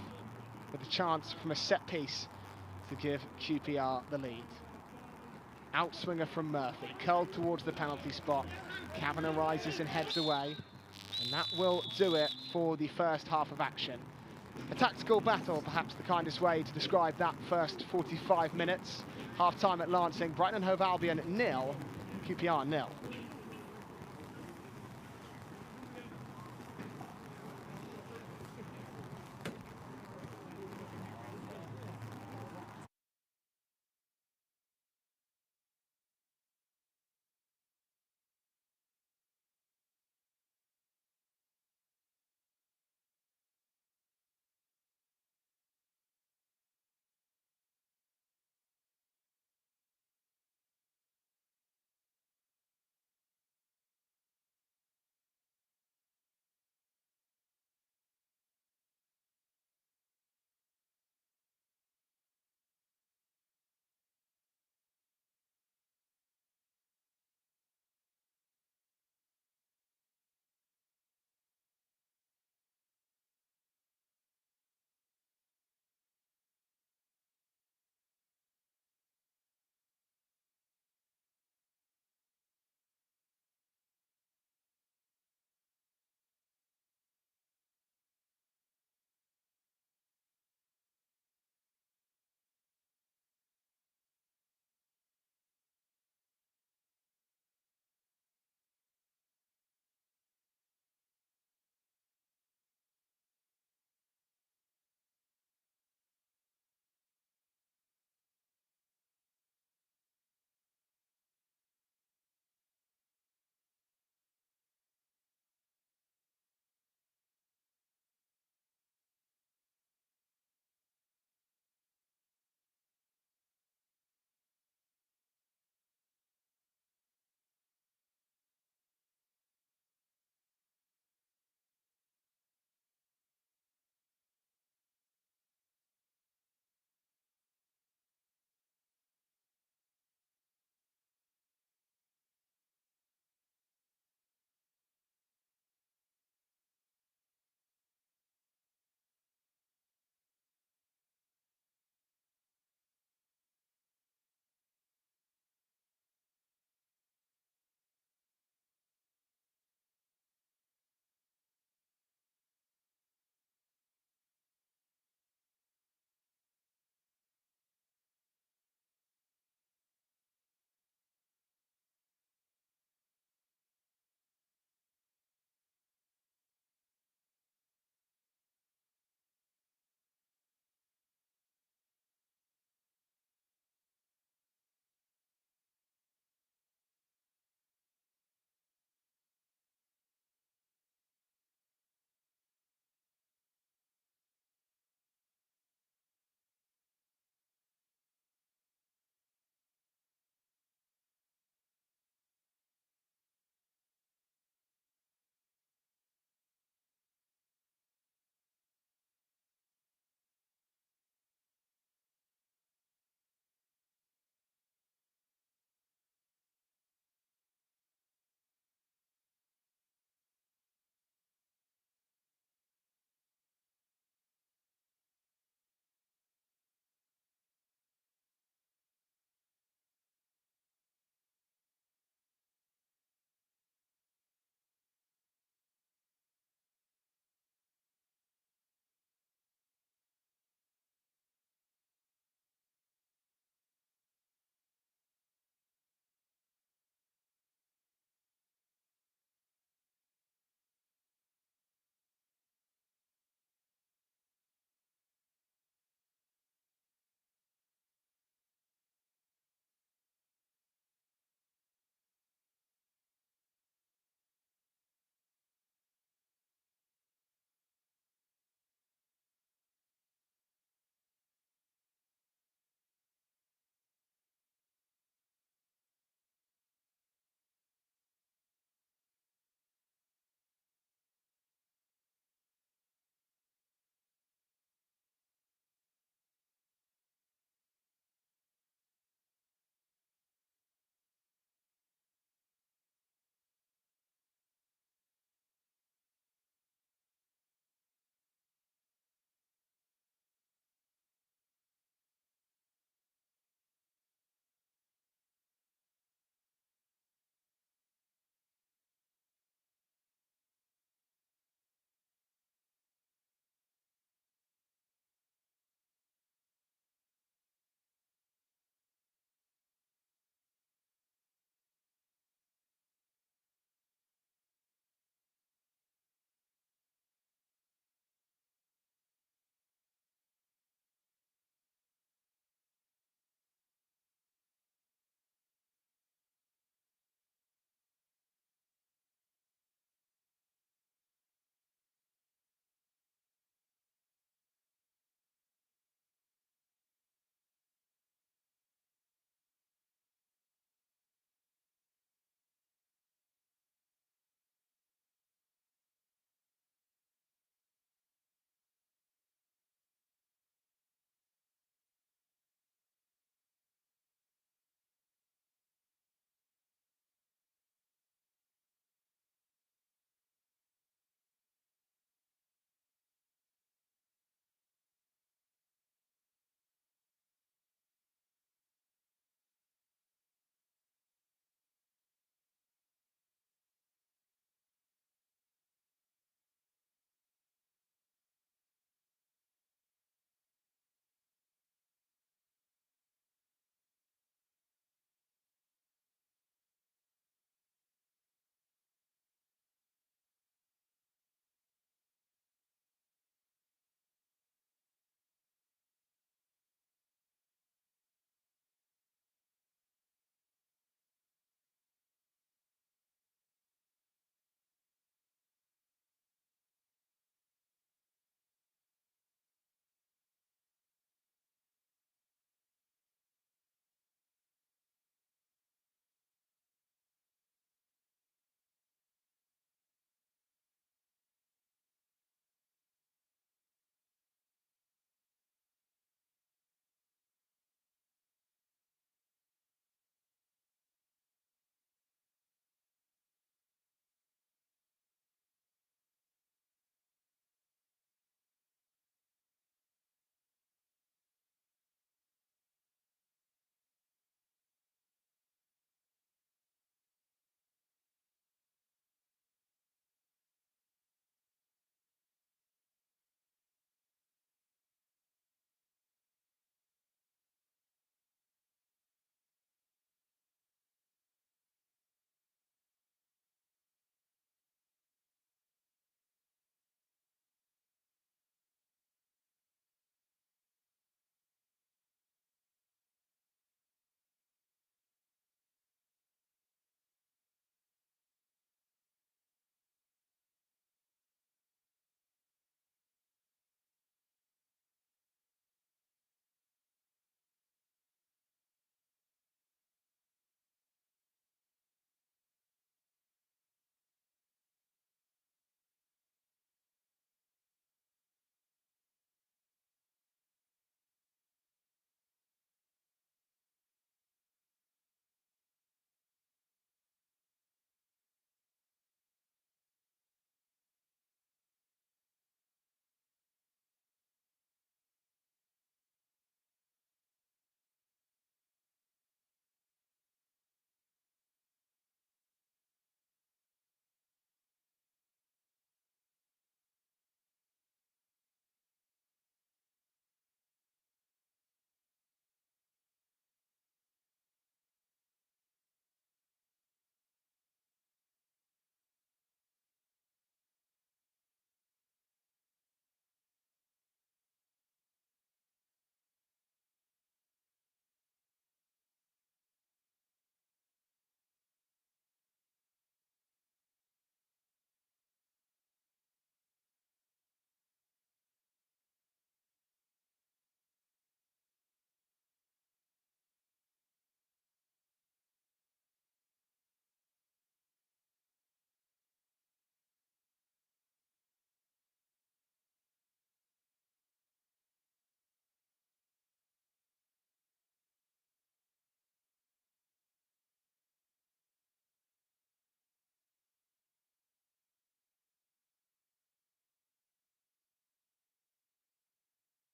with a chance from a set piece to give QPR the lead. Outswinger from Murphy, curled towards the penalty spot. Kavanagh rises and heads away, and that will do it for the first half of action. A tactical battle, perhaps the kindest way to describe that first 45 minutes. Half-time at Lancing, Brighton and Hove Albion 0, QPR 0.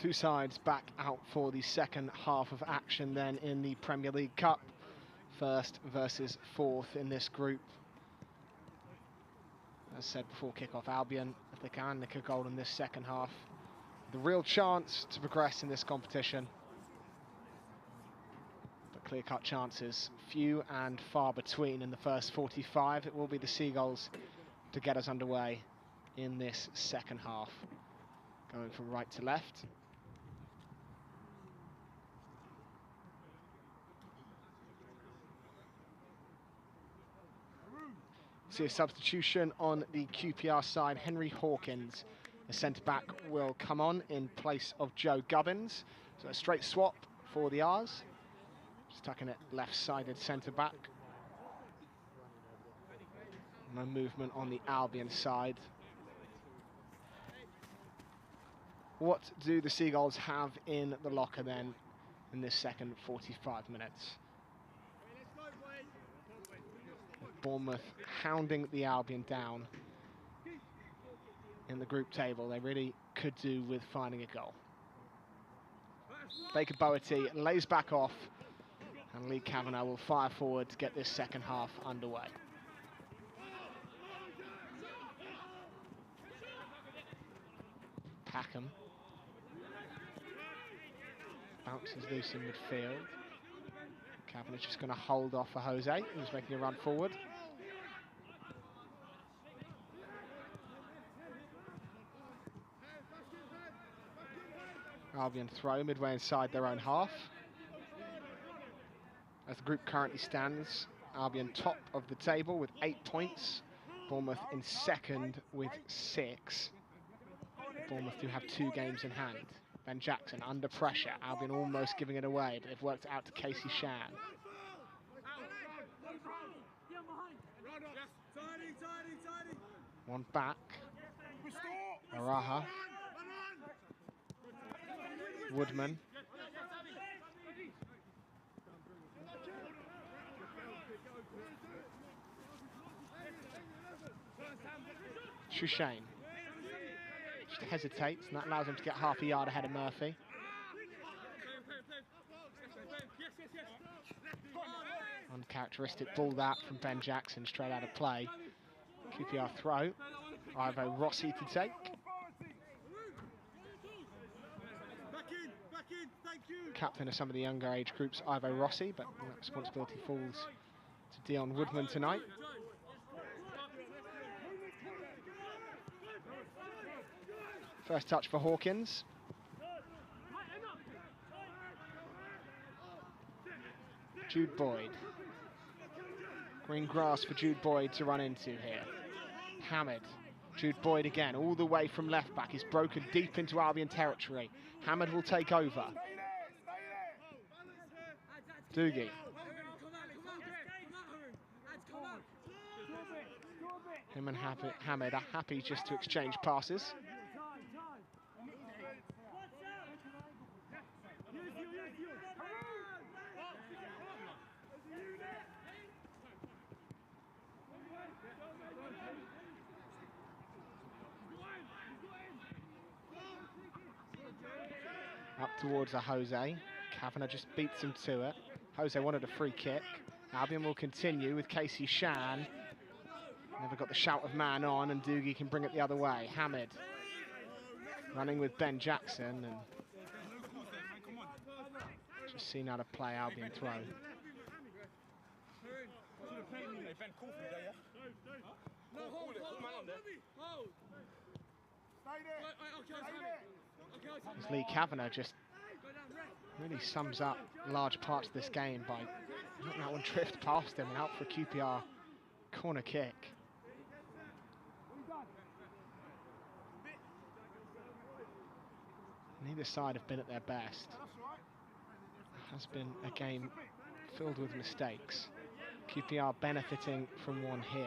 Two sides back out for the second half of action then in the Premier League Cup. First versus fourth in this group. As said before kick-off, Albion, if they can nick a goal in this second half, the real chance to progress in this competition. But clear-cut chances, few and far between in the first 45. It will be the Seagulls to get us underway in this second half. Going from right to left. See a substitution on the QPR side. Henry Hawkins, the centre-back, will come on in place of Joe Gubbins. So a straight swap for the R's. Just tucking it left-sided centre-back. No movement on the Albion side. What do the Seagulls have in the locker then in this second 45 minutes? Bournemouth hounding the Albion down in the group table. They really could do with finding a goal. Baker Boerty lays back off, and Lee Kavanagh will fire forward to get this second half underway. Packham bounces loose in midfield. Kavanagh's just going to hold off for Jose, who's making a run forward. Albion throw midway inside their own half. As the group currently stands, Albion top of the table with 8 points. Bournemouth in second with 6. Bournemouth do have 2 games in hand. Ben Jackson under pressure. Albion almost giving it away, but they've worked it out to Casey Shan. One back. Araha. Woodman. Shushane. Just hesitates, and that allows him to get half a yard ahead of Murphy. Uncharacteristic ball that from Ben Jackson, straight out of play. QPR throw. Ivo Rossi to take. Captain of some of the younger age groups, Ivo Rossi, but that responsibility falls to Dion Woodman tonight. First touch for Hawkins. Jude Boyd. Green grass for Jude Boyd to run into here. Hamid. Jude Boyd again, all the way from left back. He's broken deep into Albion territory. Hamid will take over. Doogie. Him and Hamid are happy just to exchange passes. Up towards a Jose. Kavanagh just beats him to it. Jose wanted a free kick. Albion will continue with Casey Shan. Never got the shout of man on, and Doogie can bring it the other way. Hamid running with Ben Jackson, and just seen how to play Albion throw. As Lee Kavanagh just really sums up large parts of this game by letting that one drift past him and out for a QPR corner kick. Neither side have been at their best. It has been a game filled with mistakes. QPR benefiting from one here.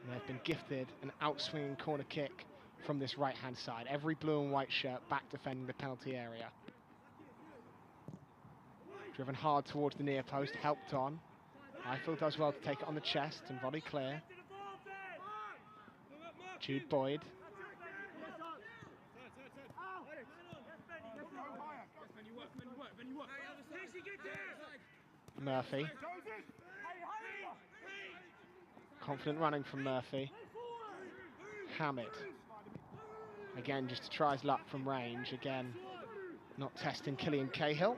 And they've been gifted an outswinging corner kick from this right-hand side. Every blue and white shirt back defending the penalty area. Driven hard towards the near post, helped on. Eiffel does well to take it on the chest and volley clear. Jude Boyd. Murphy. Confident running from Murphy. Hamid. Again, just to try his luck from range. Again, not testing Killian Cahill.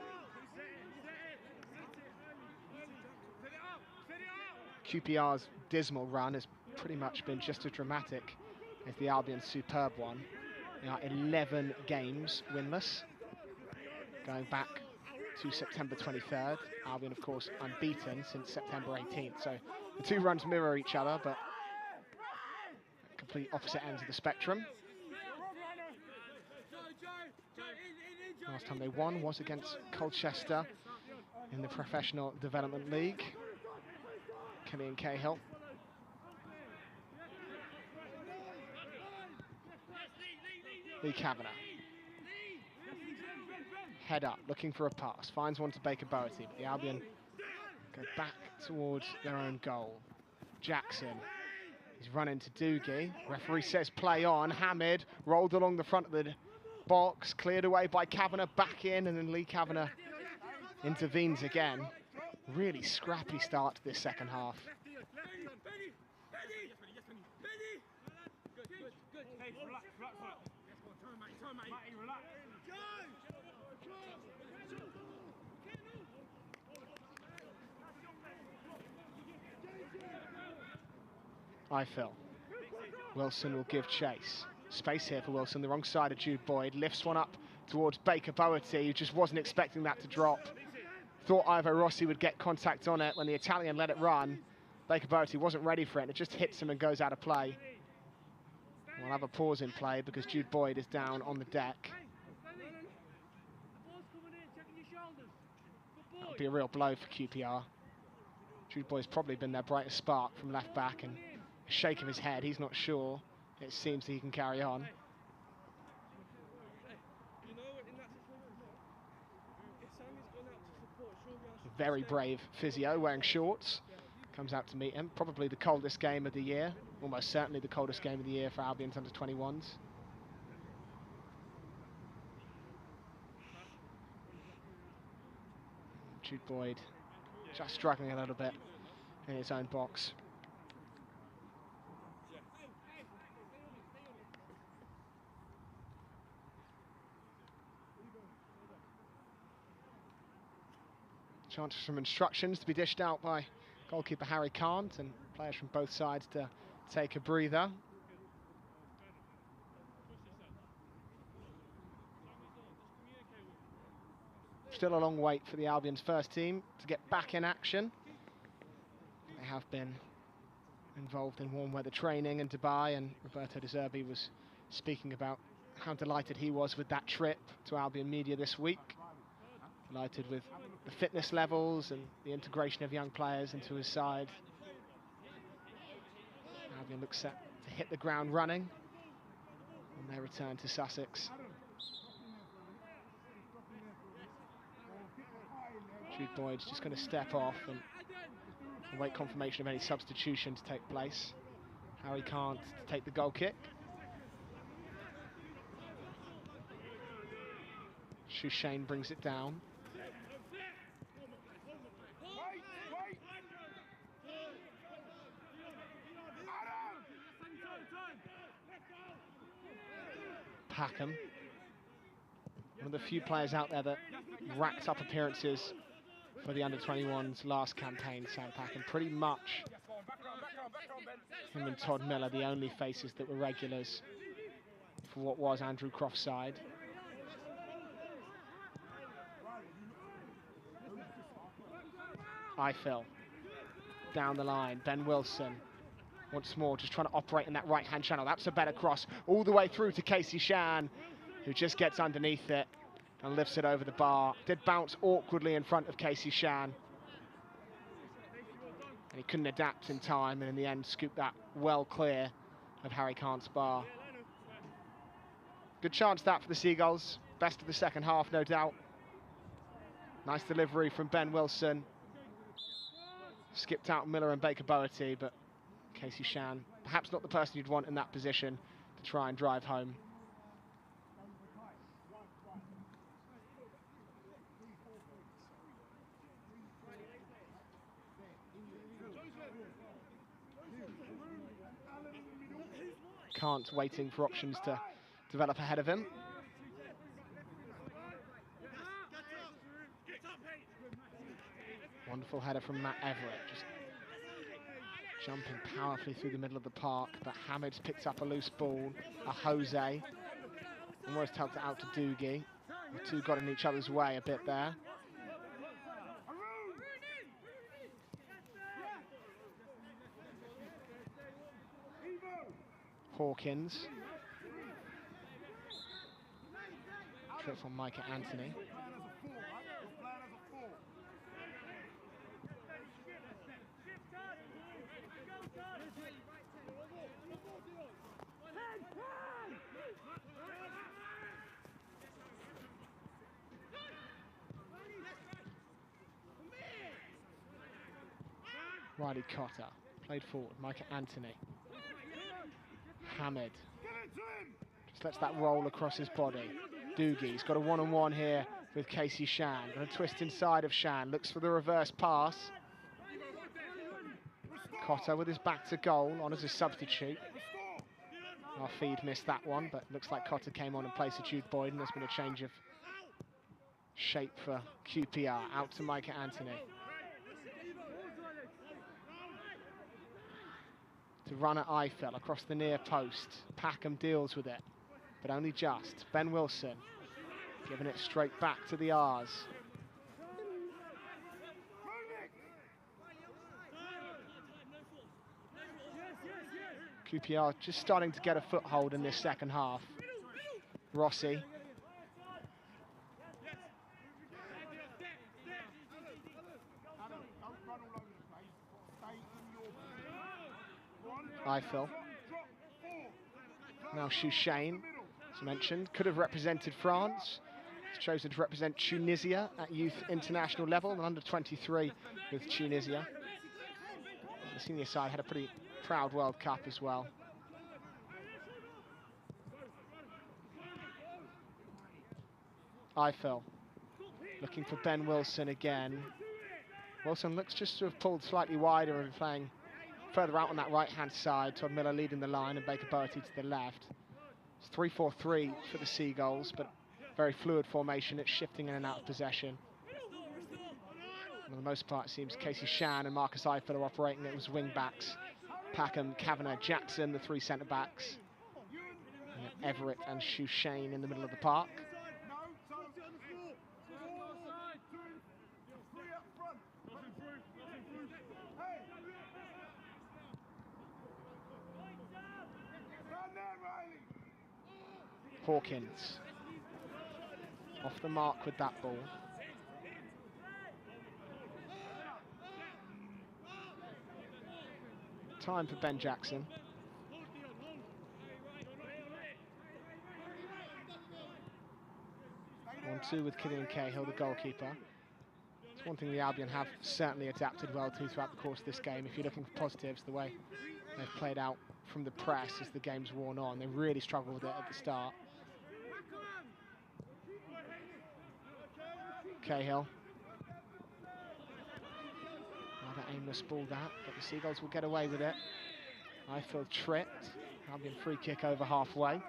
QPR's dismal run has pretty much been just as dramatic as the Albion's superb one. They are 11 games winless, going back to September 23rd. Albion, of course, unbeaten since September 18th. So the two runs mirror each other, but complete opposite ends of the spectrum. Last time they won was against Colchester in the Professional Development League. Killian Cahill. Lee Kavanagh. Head up, looking for a pass. Finds one to Baker Bowerty, but the Albion go back towards their own goal. Jackson. He's run into Doogie. Referee says play on. Hamid rolled along the front of the box, cleared away by Kavanagh, back in, and then Lee Kavanagh intervenes again. Really scrappy start to this second half. Phil. Wilson will give chase. Space here for Wilson, the wrong side of Jude Boyd. Lifts one up towards Baker Bowerty, who just wasn't expecting that to drop. Thought Ivo Rossi would get contact on it when the Italian let it run. Baker Bowerty wasn't ready for it. It just hits him and goes out of play. We'll have a pause in play because Jude Boyd is down on the deck. That'll be a real blow for QPR. Jude Boyd's probably been their brightest spark from left back, and a shake of his head, he's not sure. It seems that he can carry on. Very brave physio wearing shorts. Comes out to meet him. Probably the coldest game of the year. Almost certainly the coldest game of the year for Albion's under-21s. Jude Boyd just struggling a little bit in his own box. Chance for some instructions to be dished out by goalkeeper Harry Kant, and players from both sides to take a breather. Still a long wait for the Albion's first team to get back in action. They have been involved in warm weather training in Dubai, and Roberto De Zerbi was speaking about how delighted he was with that trip to Albion Media this week. Delighted with the fitness levels and the integration of young players into his side. Albion looks set to hit the ground running on their return to Sussex. Jude Boyd's just going to step off and await confirmation of any substitution to take place. Harry Kant to take the goal kick. Shushain brings it down. Packham, one of the few players out there that racked up appearances for the under-21s last campaign, Sam Packham. Pretty much him and Todd Miller, the only faces that were regulars for what was Andrew Croft's side. Phil down the line. Ben Wilson once more just trying to operate in that right-hand channel. That's a better cross all the way through to Casey Shan, who just gets underneath it and lifts it over the bar. Did bounce awkwardly in front of Casey Shan, and he couldn't adapt in time, and in the end scooped that well clear of Harry Kant's bar. Good chance that for the Seagulls. Best of the second half, no doubt. Nice delivery from Ben Wilson. Skipped out Miller and Baker Bowerty, but Casey Shan, perhaps not the person you'd want in that position to try and drive home. Kant waiting for options to develop ahead of him. Wonderful header from Matt Everett, just jumping powerfully through the middle of the park, but Hamid's picked up a loose ball, a Jose, almost helped it out to Doogie. The two got in each other's way a bit there. Hawkins. Trip from Micah Anthony. Riley Cotter played forward. Micah Anthony. Hamid just lets that roll across his body. Doogie's got a one-on-one here with Casey Shan. Got a twist inside of Shan. Looks for the reverse pass. Cotter with his back to goal on as a substitute. Our feed missed that one, but looks like Cotter came on in place of Jude Boyd, and there's been a change of shape for QPR. Out to Micah Anthony. To run at Eiffel across the near post. Packham deals with it, but only just. Ben Wilson giving it straight back to the R's. QPR just starting to get a foothold in this second half. Rossi. Eiffel. Now Shouchain, as mentioned, could have represented France. He's chosen to represent Tunisia at youth international level, and under 23 with Tunisia. The senior side had a pretty proud World Cup as well. Eiffel looking for Ben Wilson again. Wilson looks just to have pulled slightly wider and playing further out on that right-hand side. Todd Miller leading the line and Baker Bertie to the left. It's 3-4-3 for the Seagulls, but very fluid formation. It's shifting in and out of possession. And for the most part, it seems Casey Shan and Marcus Eiffel are operating it as wing-backs. Packham, Kavanagh, Jackson, the three centre-backs. Everett and Shouchain in the middle of the park. Hawkins off the mark with that ball. Time for Ben Jackson. One-two with Killian Cahill, the goalkeeper. It's one thing the Albion have certainly adapted well to throughout the course of this game. If you're looking for positives, the way they've played out from the press as the game's worn on. They really struggled with it at the start. Cahill. Another aimless ball that, but the Seagulls will get away with it. Eiffel tripped. Albion free kick over halfway.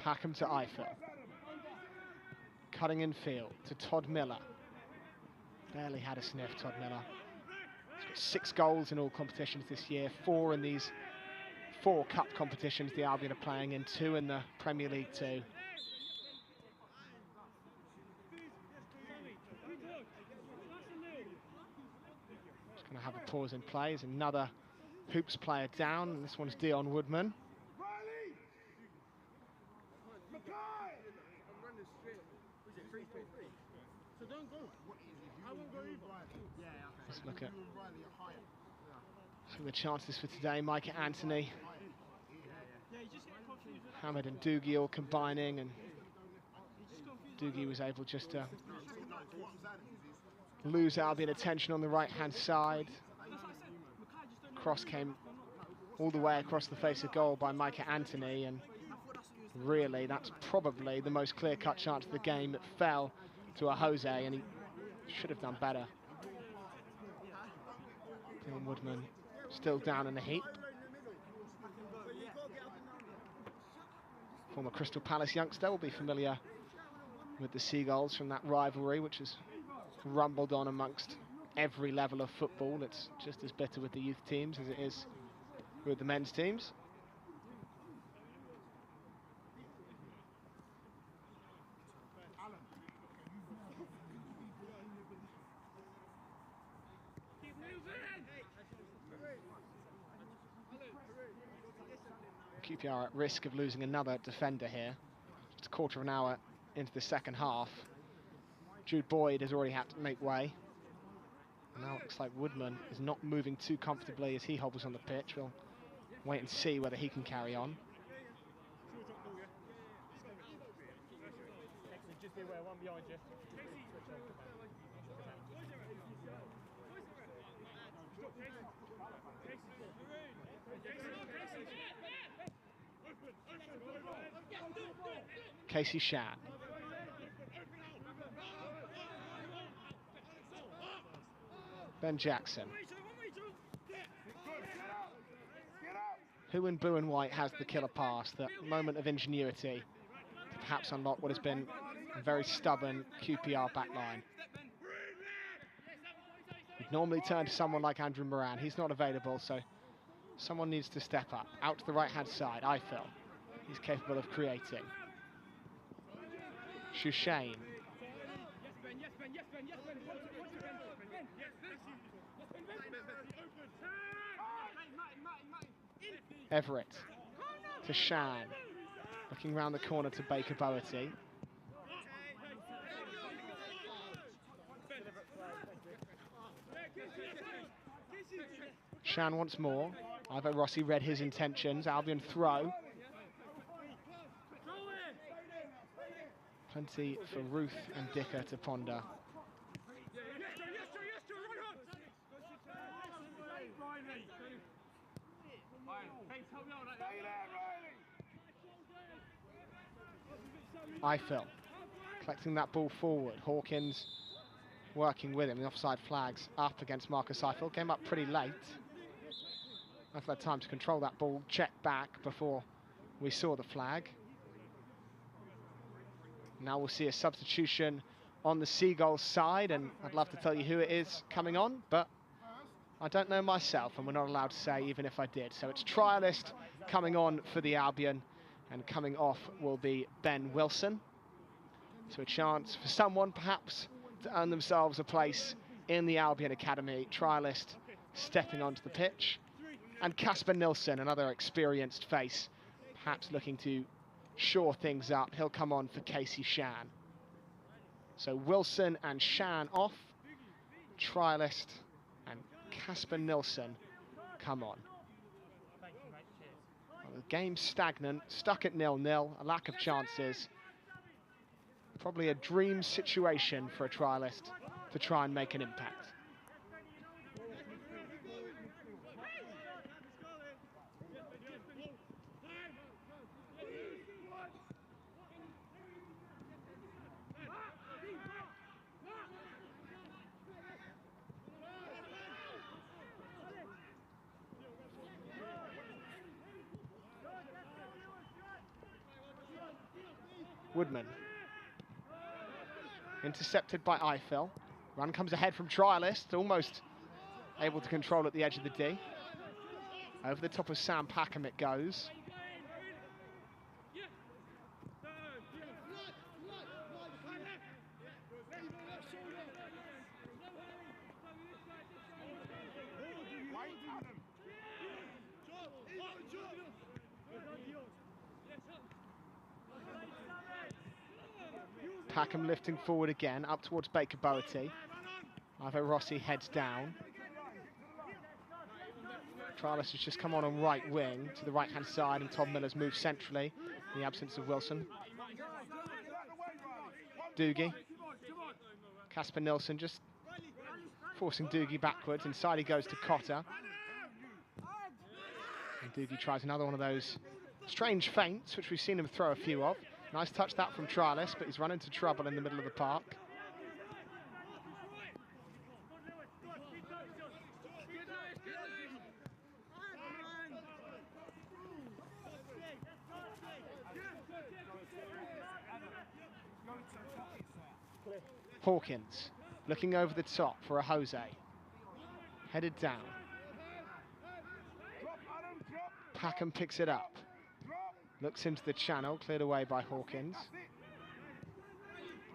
Packham to Eiffel. Cutting in field to Todd Miller. Barely had a sniff, Todd Miller. He's got 6 goals in all competitions this year, 4 in these 4 cup competitions the Albion are playing in, 2 in the Premier League 2. Just going to have a pause in play as another Hoops player down, and this one's Dion Woodman. Let's look at some of the chances for today. Micah Anthony, Hamid and Doogie all combining, and Doogie was able just to lose Albion attention on the right-hand side. Cross came all the way across the face of goal by Micah Anthony, and really that's probably the most clear-cut chance of the game that fell to a Jose, and he should have done better. Dylan Woodman still down in a heap. Former Crystal Palace youngster will be familiar with the Seagulls from that rivalry, which has rumbled on amongst every level of football. It's just as bitter with the youth teams as it is with the men's teams. QPR at risk of losing another defender here. Just a quarter of an hour into the second half. Jude Boyd has already had to make way. And now it looks like Woodman is not moving too comfortably as he hobbles on the pitch. We'll wait and see whether he can carry on. Just be aware, one behind you. Casey Shan. Ben Jackson. Who in blue and white has the killer pass, that moment of ingenuity to perhaps unlock what has been a very stubborn QPR backline? You'd normally turn to someone like Andrew Moran. He's not available, so someone needs to step up. Out to the right-hand side, Eiffel. He's capable of creating. Shushane. Everett to Shan. Looking round the corner to Baker Boerty. Shan once more. Ivo Rossi read his intentions. Albion throw. Plenty for Ruth and Dicker to ponder. Eiffel collecting that ball forward. Hawkins working with him. The offside flag's up against Marcus Eiffel. Came up pretty late. Eiffel had time to control that ball, check back before we saw the flag. Now we'll see a substitution on the Seagulls side, and I'd love to tell you who it is coming on, but I don't know myself, and we're not allowed to say even if I did. So it's trialist coming on for the Albion, and coming off will be Ben Wilson. So a chance for someone perhaps to earn themselves a place in the Albion Academy. Trialist stepping onto the pitch. And Casper Nilsson, another experienced face, perhaps looking to shore things up. He'll come on for Casey Shan. So Wilson and Shan off. Trialist and Casper Nilsson come on. Well, the game's stagnant, stuck at 0-0, a lack of chances. Probably a dream situation for a trialist to try and make an impact. Woodman. Intercepted by Eiffel. Run comes ahead from Trialist, almost able to control at the edge of the D. Over the top of Sam Packham it goes. Packham lifting forward again, up towards Baker Boerty. Ivo Rossi heads down. Trialist has just come on right wing to the right-hand side, and Tom Miller's moved centrally in the absence of Wilson. Doogie. Casper Nilsson just forcing Doogie backwards. Inside he goes to Cotter. And Doogie tries another one of those strange feints, which we've seen him throw a few of. Nice touch that from Trialis, but he's run into trouble in the middle of the park. Hawkins looking over the top for a Jose. Headed down. Packham picks it up. Looks into the channel, cleared away by Hawkins.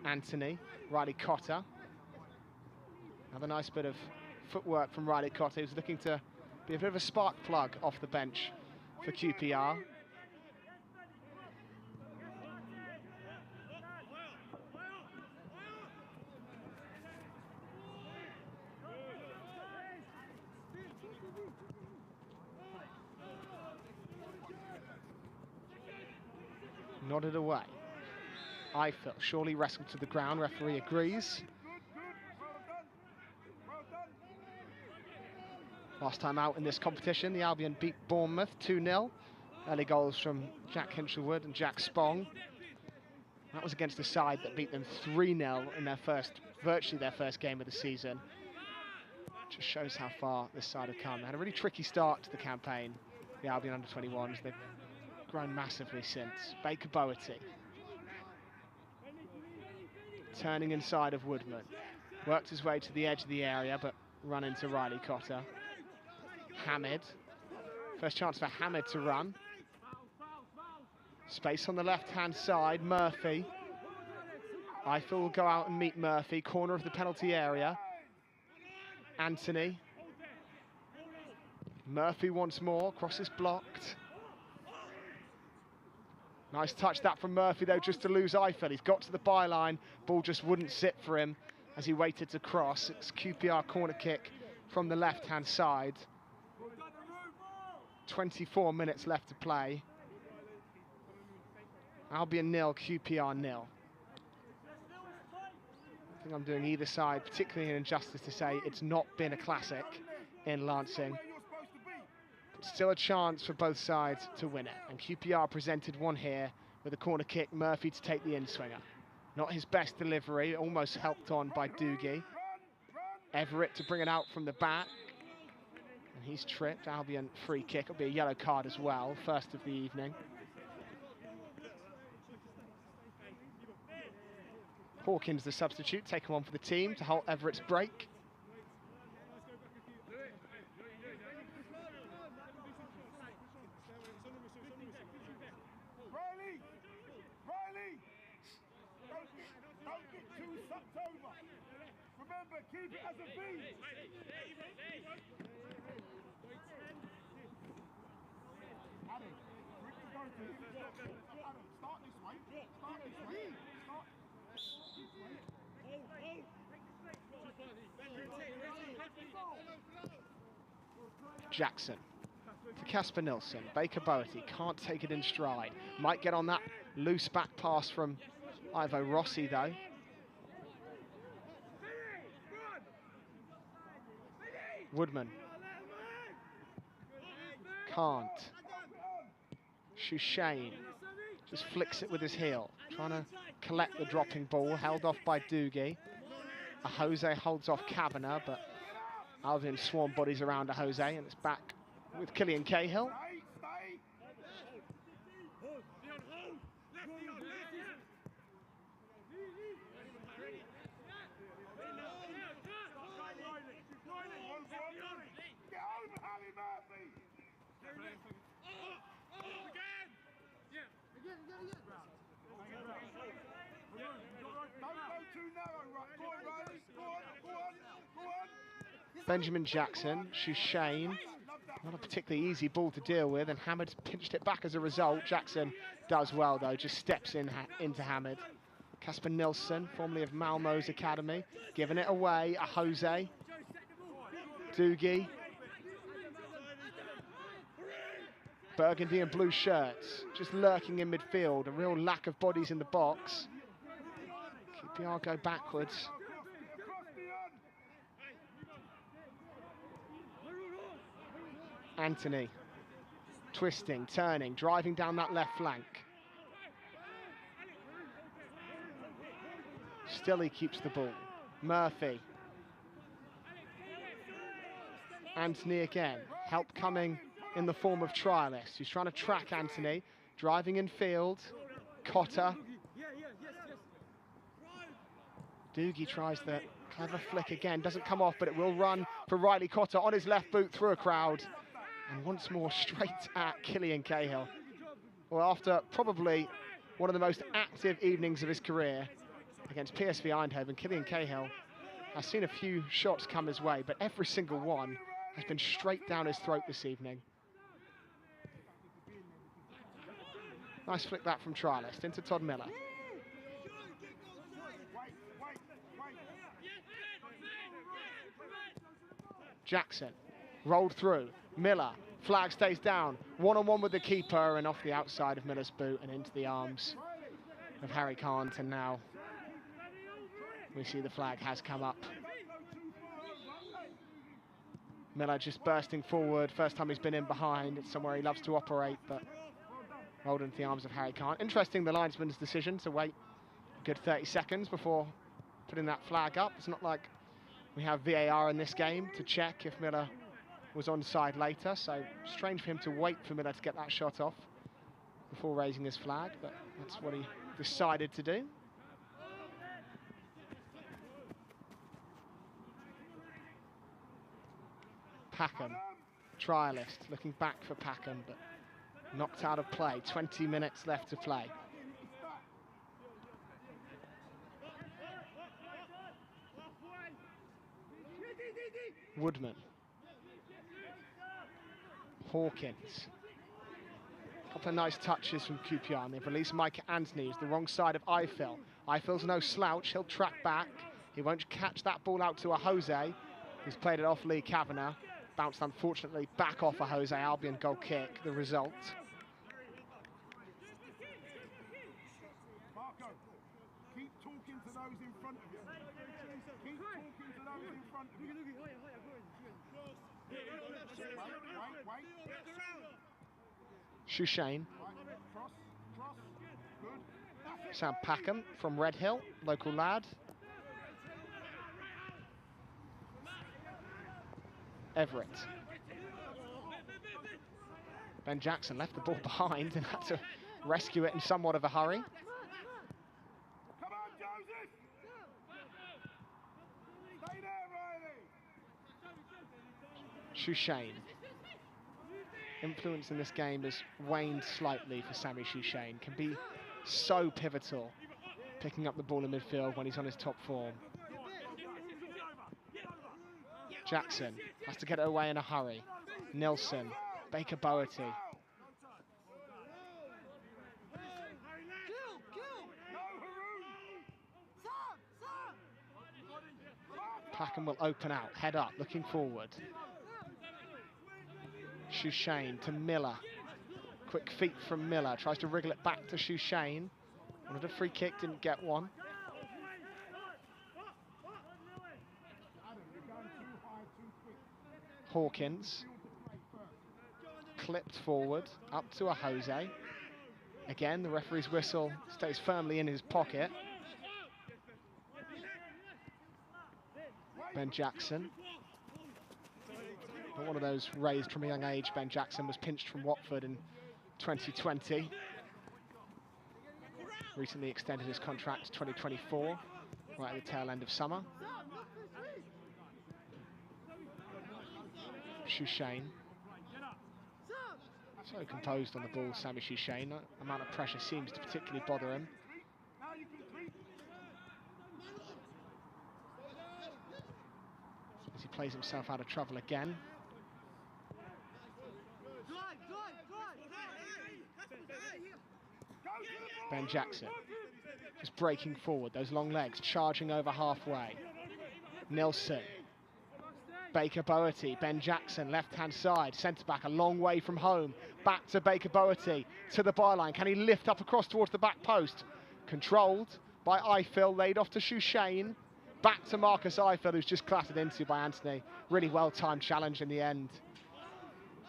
Anthony, Riley Cotter. Another nice bit of footwork from Riley Cotter, who's looking to be a bit of a spark plug off the bench for QPR. Nodded away. Eiffel surely wrestled to the ground. Referee agrees. Last time out in this competition, the Albion beat Bournemouth 2-0. Early goals from Jack Hinchelwood and Jack Spong. That was against a side that beat them 3-0 in their virtually their first game of the season. Just shows how far this side have come. They had a really tricky start to the campaign, the Albion under-21s. They've grown massively since. Baker Boerty. Turning inside of Woodman. Worked his way to the edge of the area, but run into Riley Cotter. Hamid. First chance for Hamid to run. Space on the left-hand side. Murphy. Eiffel will go out and meet Murphy. Corner of the penalty area. Anthony. Murphy once more. Cross is blocked. Nice touch that from Murphy, though, just to lose Eiffel. He's got to the byline. Ball just wouldn't sit for him as he waited to cross. It's QPR corner kick from the left-hand side. 24 minutes left to play. Albion 0, QPR 0. I think I'm doing either side particularly an injustice to say it's not been a classic in Lancing. Still a chance for both sides to win it. And QPR presented one here with a corner kick, Murphy to take the in-swinger. Not his best delivery, almost helped on by Doogie. Everett to bring it out from the back. And he's tripped. Albion free kick. It'll be a yellow card as well, first of the evening. Hawkins, the substitute, taken on for the team to halt Everett's break. Don't get too sucked over. Remember, keep it as a V. Adam, Rick is going to Adam, start this way. Start this way. Start this way. Jackson to Casper Nilsson. Baker Boerty can't take it in stride. Might get on that loose back pass from Ivo Rossi, though. Woodman. Can't. Shushane just flicks it with his heel. Trying to collect the dropping ball. Held off by Doogie. A Jose holds off Kavanagh, but Albion swarm bodies around a Jose, and it's back with Killian Cahill. Benjamin Jackson, Shushane, not a particularly easy ball to deal with, and Hamid pinched it back as a result. Jackson does well, though, just steps in into Hamid. Casper Nilsson, formerly of Malmo's academy, giving it away. A Jose. Doogie. Burgundy and blue shirts, just lurking in midfield. A real lack of bodies in the box. QPR go backwards. Anthony, twisting, turning, driving down that left flank. Still he keeps the ball. Murphy. Anthony again. Help coming in the form of Trialist. He's trying to track Anthony. Driving in field. Cotter. Doogie tries the clever flick again. Doesn't come off, but it will run for Riley Cotter on his left boot through a crowd. And once more straight at Killian Cahill. Well, after probably one of the most active evenings of his career against PSV Eindhoven, Killian Cahill has seen a few shots come his way, but every single one has been straight down his throat this evening. Nice flick that from Trialist into Todd Miller. Jackson rolled through. Miller, flag stays down. One-on-one with the keeper and off the outside of Miller's boot and into the arms of Harry Kant. And now we see the flag has come up. Miller just bursting forward. First time he's been in behind. It's somewhere he loves to operate, but rolled into the arms of Harry Kant. Interesting, the linesman's decision to wait a good 30 seconds before putting that flag up. It's not like we have VAR in this game to check if Miller was onside later, so strange for him to wait for Miller to get that shot off before raising his flag, but that's what he decided to do. Packham, Trialist, looking back for Packham, but knocked out of play. 20 minutes left to play. Woodman. Hawkins. A couple of nice touches from QPR, and they've released Mike Anthony, who's the wrong side of Eiffel. Eiffel's no slouch, he'll track back. He won't catch that ball out to a Jose. He's played it off Lee Kavanagh. Bounced, unfortunately, back off a Jose. Albion goal kick, the result. Marco, keep talking to those in front of you. Keep talking to those in front of you. Wait. Shushane. Sam Packham from Red Hill, local lad. Everett. Ben Jackson left the ball behind and had to rescue it in somewhat of a hurry. Come on, Joseph! Stay there, Riley! Shushane. Influence in this game has waned slightly for Sammy Shushane. Can be so pivotal, picking up the ball in midfield when he's on his top form. Jackson has to get it away in a hurry. Nilsson, Baker Boerty. Packham will open out, head up, looking forward. Shushane to Miller. Quick feet from Miller, tries to wriggle it back to Shushane. Wanted a free kick, didn't get one. Hawkins. Clipped forward, up to a Jose. Again, the referee's whistle stays firmly in his pocket. Ben Jackson. But one of those raised from a young age. Ben Jackson was pinched from Watford in 2020. Recently extended his contract to 2024, right at the tail end of summer. Shushane. So composed on the ball, Sammy Shushane. No amount of pressure seems to particularly bother him. As he plays himself out of trouble again. Ben Jackson just breaking forward, those long legs, charging over halfway. Nilsson. Baker Boerty, Ben Jackson, left-hand side, centre-back, a long way from home. Back to Baker Boerty, to the byline. Can he lift up across towards the back post? Controlled by Eiffel, laid off to Shushane. Back to Marcus Eiffel, who's just clattered into by Anthony. Really well-timed challenge in the end.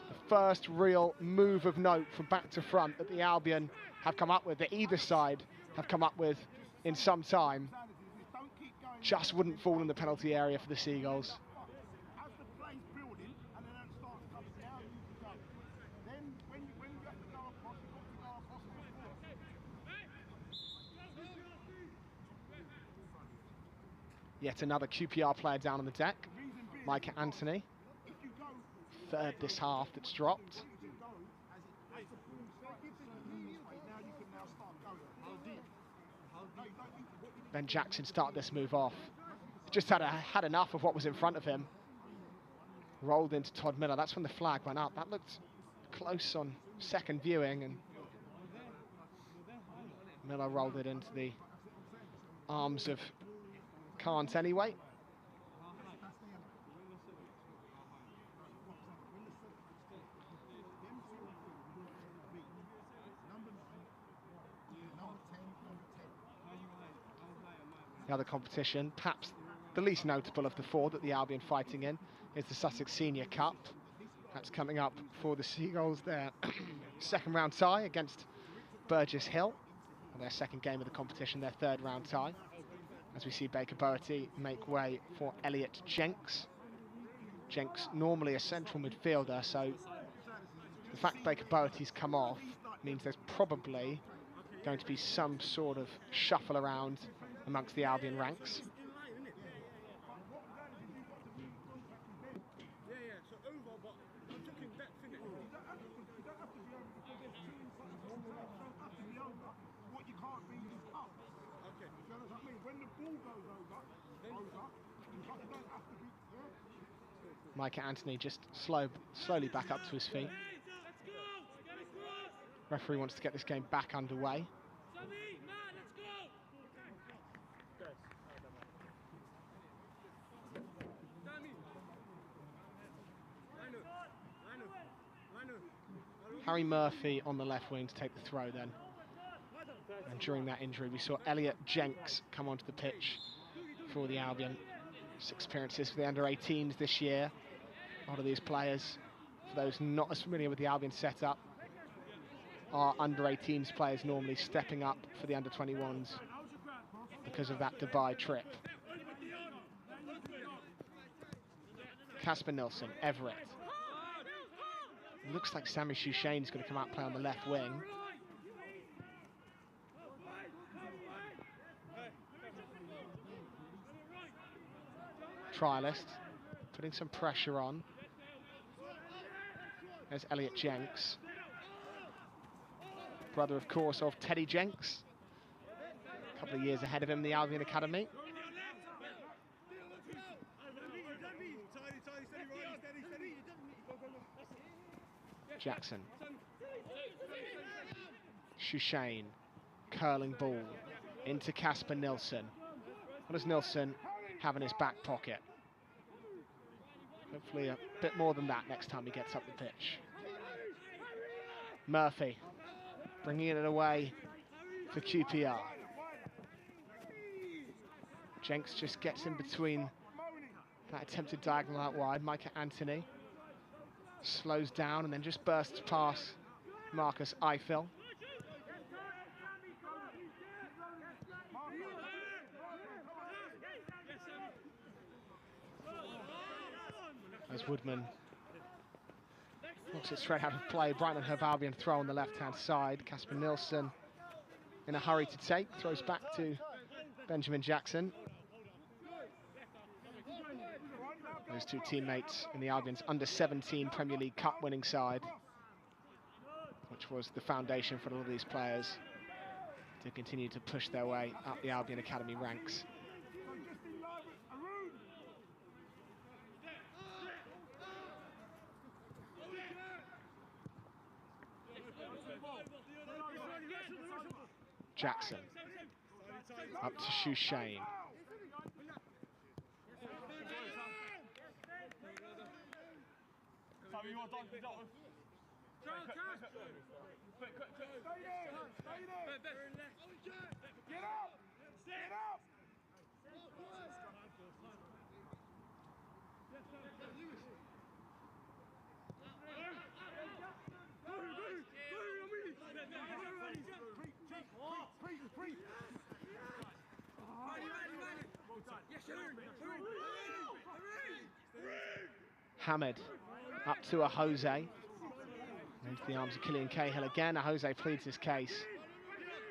The first real move of note from back to front that the Albion have come up with, that either side have come up with in some time. Just wouldn't fall in the penalty area for the Seagulls. Yet another QPR player down on the deck, Micah Anthony. Third this half that's dropped. Ben Jackson started this move off. Just had enough of what was in front of him. Rolled into Todd Miller. That's when the flag went up. That looked close on second viewing, and Miller rolled it into the arms of Can't anyway. The other competition, perhaps the least notable of the four that the Albion fighting in, is the Sussex Senior Cup. That's coming up for the Seagulls, their second round tie against Burgess Hill. Their second game of the competition, their third round tie. As we see Baker Boerty make way for Elliot Jenks. Jenks normally a central midfielder, so the fact Baker Boerty's come off means there's probably going to be some sort of shuffle around amongst the Albion ranks. Micah Anthony just slowly back up to his feet. Referee wants to get this game back underway. Harry Murphy on the left wing to take the throw then. And during that injury, we saw Elliot Jenks come onto the pitch for the Albion. 6 appearances for the under-18s this year. A lot of these players, for those not as familiar with the Albion setup, are under-18s players normally stepping up for the under-21s because of that Dubai trip. Casper Nilsson, Everett. Looks like Sammy Shushane's going to come out and play on the left wing. Trialist, putting some pressure on. There's Elliot Jenks. Brother, of course, of Teddy Jenks. A couple of years ahead of him in the Albion Academy. Jackson. Shushane. Curling ball into Casper Nilsson. What does Nilsson have in his back pocket? Hopefully a bit more than that next time he gets up the pitch. Murphy bringing it away for QPR. Jenks just gets in between that attempted diagonal out wide. Micah Anthony slows down and then just bursts past Marcus Eiffel. As Woodman looks it straight out of play, Brighton and Hove Albion throw on the left-hand side. Casper Nilsson in a hurry to take, throws back to Benjamin Jackson. Those two teammates in the Albion's under-17 Premier League Cup winning side, which was the foundation for all of these players to continue to push their way up the Albion Academy ranks. Jackson up to Shushane. Hamid up to a Jose. Into the arms of Killian Cahill again. Jose pleads his case.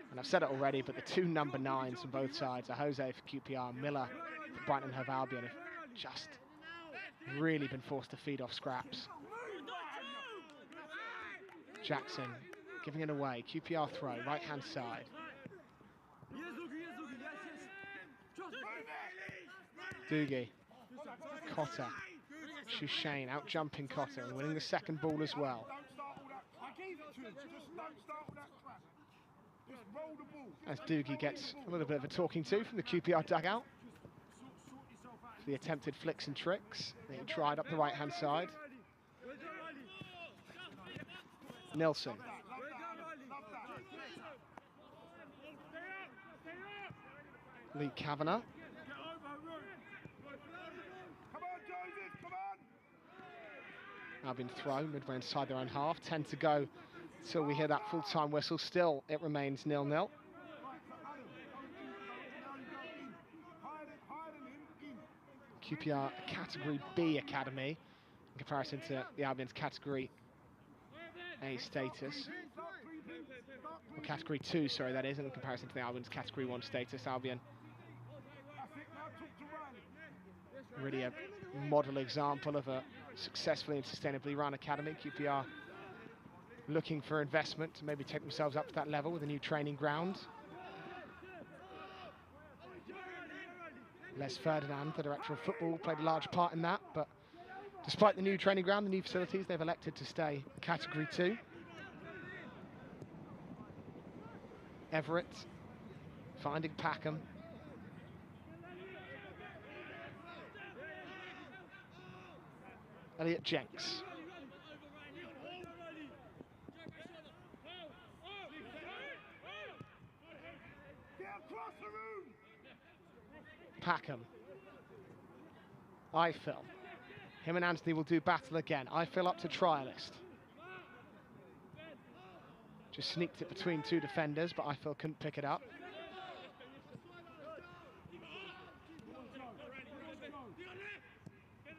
And I've said it already, but the two number 9s from both sides, Jose for QPR, Miller for Brighton and Hove Albion, have just really been forced to feed off scraps. Jackson giving it away. QPR throw, right hand side. Doogie, Cotter, Shushain out jumping Cotter and winning the second ball as well. As Doogie gets a little bit of a talking to from the QPR dugout for the attempted flicks and tricks that he tried up the right hand side. Nilsson. Lee Kavanagh. Albion throw midway inside their own half. 10 to go till we hear that full-time whistle. Still, it remains 0-0. QPR Category B academy in comparison to the Albion's Category A status. Or Category 2, sorry, that is, in comparison to the Albion's Category 1 status. Albion really a model example of a successfully and sustainably run academy. QPR looking for investment to maybe take themselves up to that level with a new training ground. Les Ferdinand, the director of football, played a large part in that, but despite the new training ground, the new facilities, they've elected to stay Category 2. Everett finding Packham. Elliot Jenks. Packham. Eiffel. Him and Anthony will do battle again. Eiffel up to trialist. Just sneaked it between two defenders, but Eiffel couldn't pick it up.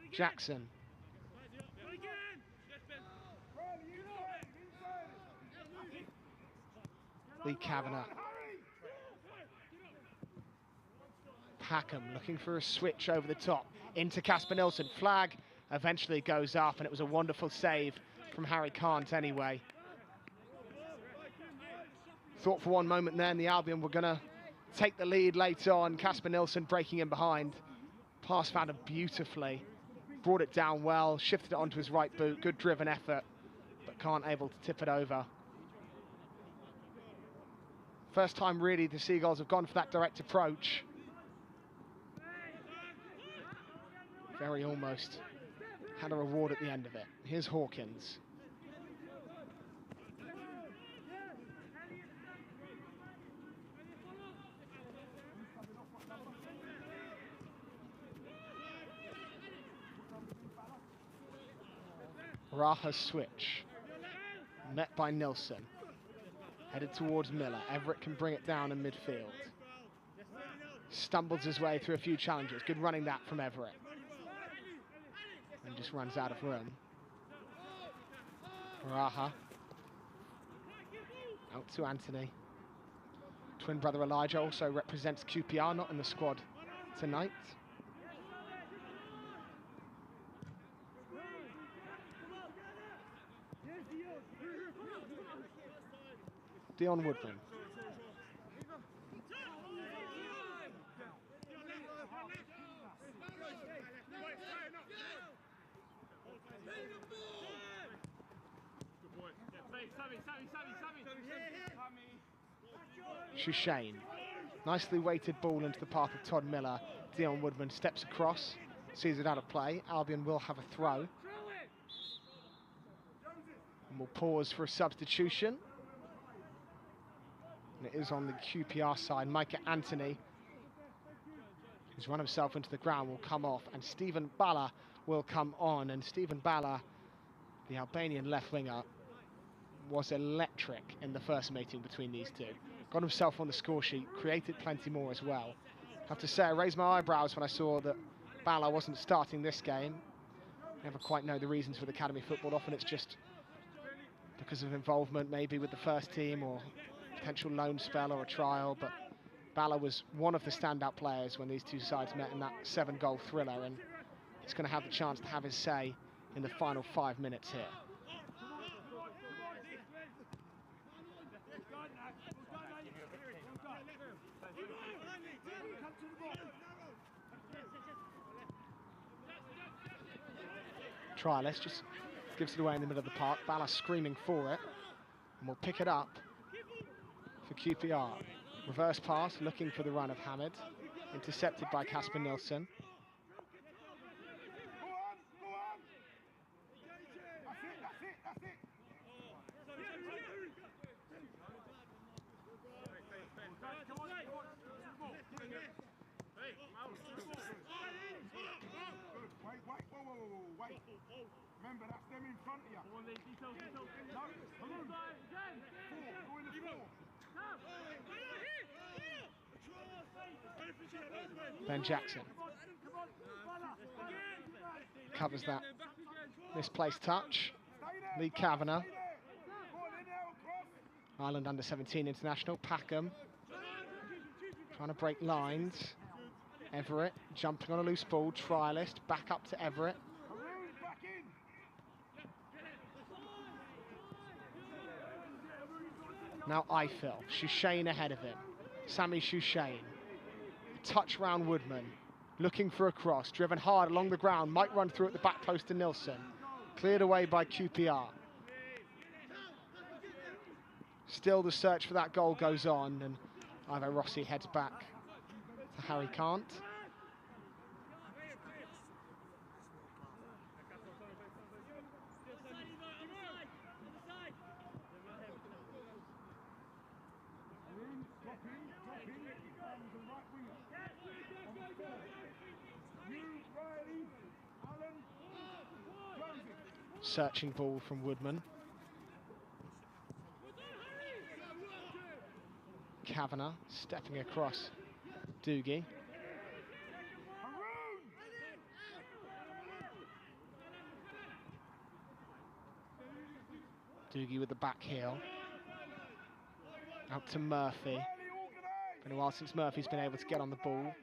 Jackson. Lee Kavanagh. Packham looking for a switch over the top into Casper Nilsson. Flag eventually goes up, and it was a wonderful save from Harry Kant anyway. Thought for one moment then the Albion were going to take the lead late on. Casper Nilsson breaking in behind. Pass found him beautifully. Brought it down well, shifted it onto his right boot. Good driven effort, but Kant able to tip it over. First time really the Seagulls have gone for that direct approach. Very almost had a reward at the end of it. Here's Hawkins. Raha's switch. Met by Nilsson. Headed towards Miller. Everett can bring it down in midfield. Stumbles his way through a few challenges. Good running that from Everett. And just runs out of room. Raha. Out to Anthony. Twin brother Elijah also represents QPR, not in the squad tonight. Dion Woodman. Shushain. Nicely weighted ball into the path of Todd Miller. Dion Woodman steps across, sees it out of play. Albion will have a throw. And we'll pause for a substitution. And it is on the QPR side. Micah Anthony, who's run himself into the ground, will come off, and Stephen Bala will come on. And Stephen Bala, the Albanian left winger, was electric in the first meeting between these two. Got himself on the score sheet, created plenty more as well. have to say I raised my eyebrows when I saw that Bala wasn't starting this game. Never quite know the reasons with academy football. Often it's just because of involvement maybe with the first team or potential loan spell or a trial, but Bala was one of the standout players when these two sides met in that 7-goal thriller, and he's going to have the chance to have his say in the final 5 minutes here. Trialist just gives it away in the middle of the park. Bala screaming for it, and we'll pick it up for QPR. Reverse pass, looking for the run of Hamid, intercepted by Kasper Nilsson. Wait. Remember, that's them in front of you. No, come on. Go in the four. Ben Jackson covers that misplaced touch. Lee Kavanagh, Ireland under-17 international. Packham trying to break lines. Everett jumping on a loose ball. Trialist back up to Everett. Now Eiffel, Shushane ahead of him. Sammy Shushane. Touch round Woodman. Looking for a cross. Driven hard along the ground. Might run through at the back post to Nilsson. Cleared away by QPR. Still the search for that goal goes on, and Ivo Rossi heads back to Harry Kant. Searching ball from Woodman. Kavanagh stepping across Doogie. Doogie with the back heel. Out to Murphy. Been a while since Murphy's been able to get on the ball.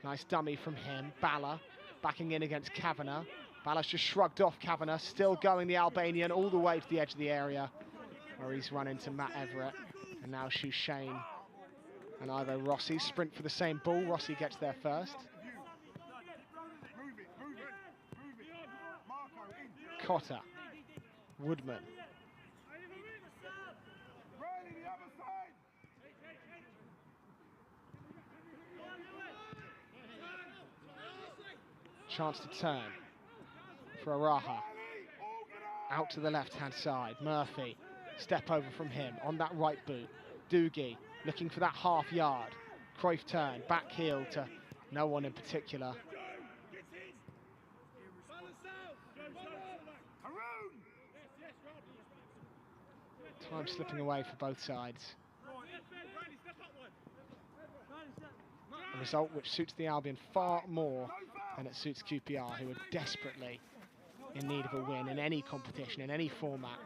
Nice dummy from him. Bala backing in against Kavanagh. Bala's just shrugged off Kavanagh, still going the Albanian all the way to the edge of the area, where he's run into Matt Everett. And now Shushane and Ivo Rossi sprint for the same ball. Rossi gets there first. Cotter. Woodman. Chance to turn for Araha. Out to the left-hand side. Murphy. Step over from him on that right boot. Doogie looking for that half yard. Cruyff turn. Back heel to no one in particular. Time slipping away for both sides. A result which suits the Albion far more than it suits QPR, who are desperately in need of a win in any competition, in any format.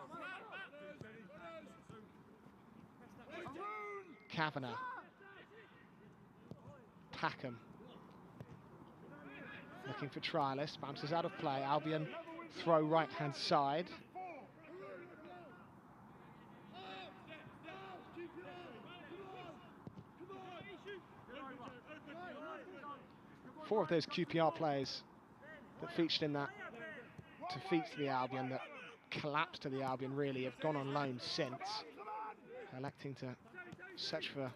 Kavanagh. Packham. Looking for Trialist, bounces out of play. Albion throw right-hand side. Four of those QPR players that featured in that defeat to the Albion, that collapsed to the Albion really, have gone on loan since, electing to search for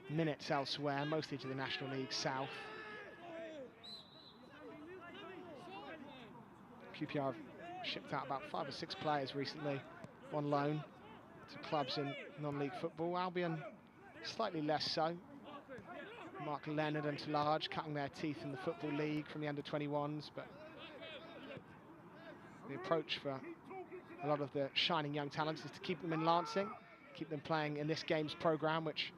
minutes elsewhere, mostly to the National League South. QPR have shipped out about 5 or 6 players recently on loan to clubs in non-league football. Albion slightly less so. Mark Leonard and Talage cutting their teeth in the Football League from the under-21s, but the approach for a lot of the shining young talents is to keep them in Lancing, keep them playing in this game's programme, which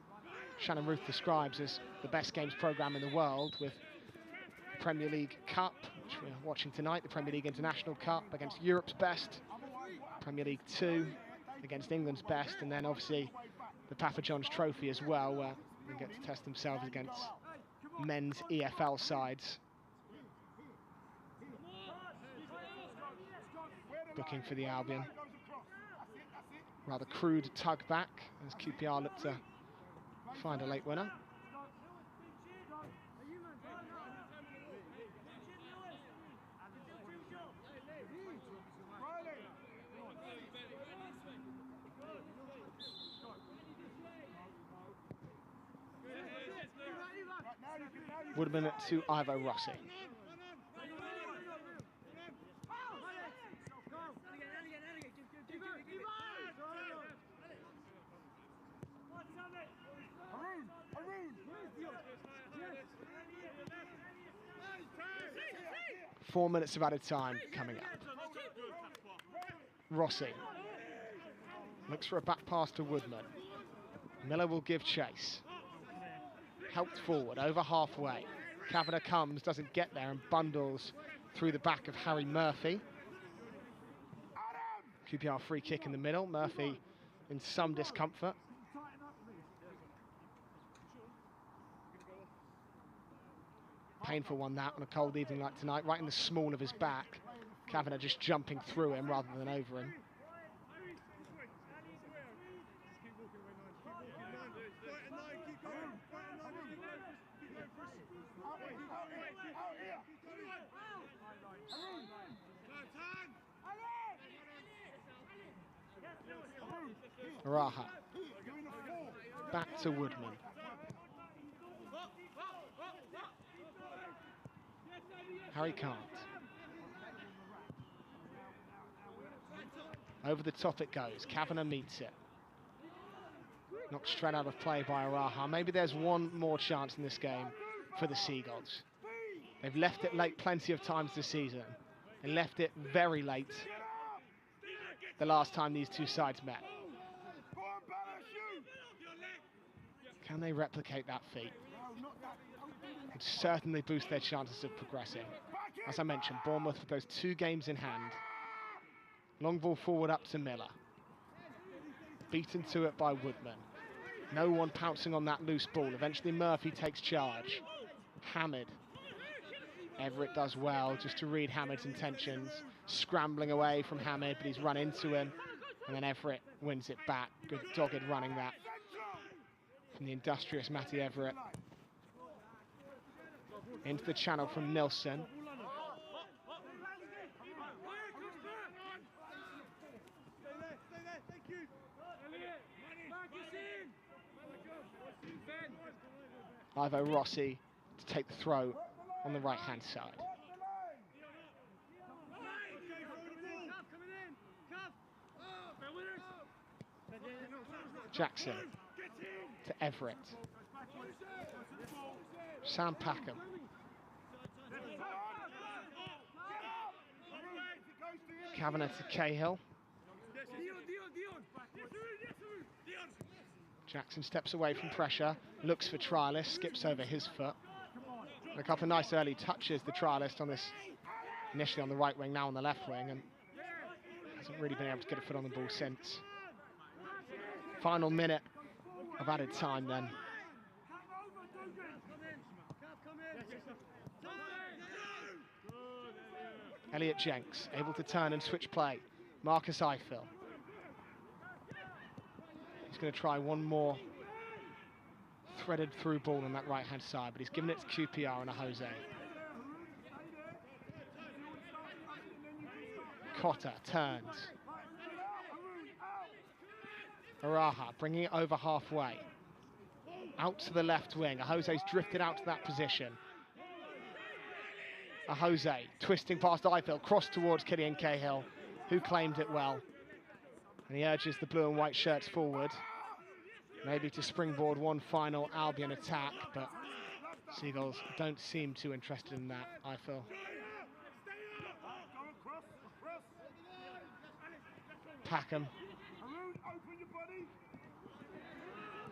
Shannon Ruth describes as the best games programme in the world, with the Premier League Cup, which we're watching tonight, the Premier League International Cup against Europe's best, Premier League 2 against England's best, and then obviously the Papa John's Trophy as well, where they get to test themselves against men's EFL sides. Booking for the Albion. Rather crude tug back as QPR look to find a late winner. Woodman to Ivo Rossi. Four minutes of added time coming up. Rossi looks for a back pass to Woodman. Miller will give chase. Helped forward, over halfway. Kavanagh comes, doesn't get there, and bundles through the back of Harry Murphy. QPR free kick in the middle. Murphy in some discomfort. Painful one that on a cold evening like tonight, right in the small of his back. Kavanagh just jumping through him rather than over him. Raha. Back to Woodman. Harry can't. Over the top it goes. Kavanagh meets it. Knocked straight out of play by Araha. Maybe there's one more chance in this game for the Seagulls. They've left it late plenty of times this season. They left it very late the last time these two sides met. Can they replicate that feat? Would certainly boost their chances of progressing. As I mentioned, Bournemouth with those 2 games in hand. Long ball forward up to Miller. Beaten to it by Woodman. No one pouncing on that loose ball. Eventually Murphy takes charge. Hamid. Everett does well just to read Hamid's intentions. Scrambling away from Hamid, but he's run into him. And then Everett wins it back. Good dogged running that from the industrious Matty Everett. Into the channel from Nilsson. Ivo Rossi to take the throw on the right-hand side. Jackson to Everett. Sam Packham. Kavanagh to Cahill. Jackson steps away from pressure, looks for trialist, skips over his foot. And a couple of nice early touches, the trialist on this, initially on the right wing, now on the left wing, and hasn't really been able to get a foot on the ball since. Final minute of added time then. Elliot Jenks able to turn and switch play. Marcus Eiffel. He's going to try one more threaded through ball on that right hand side, but he's given it to QPR and a Jose. Cotter turns. Araha bringing it over halfway. Out to the left wing. A Jose's drifted out to that position. A Jose twisting past Eiffel, cross towards Killian Cahill, who claimed it well. And he urges the blue and white shirts forward, maybe to springboard one final Albion attack, but Seagulls don't seem too interested in that, Eiffel. Packham.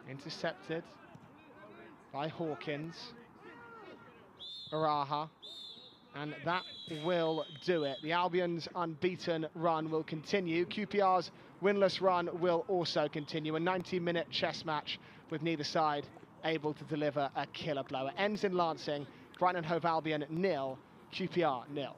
Intercepted. by Hawkins. Araha. And that will do it. The Albion's unbeaten run will continue. QPR's winless run will also continue. A 90-minute chess match with neither side able to deliver a killer blow. It ends in Lancing. Brighton and Hove Albion 0, QPR 0.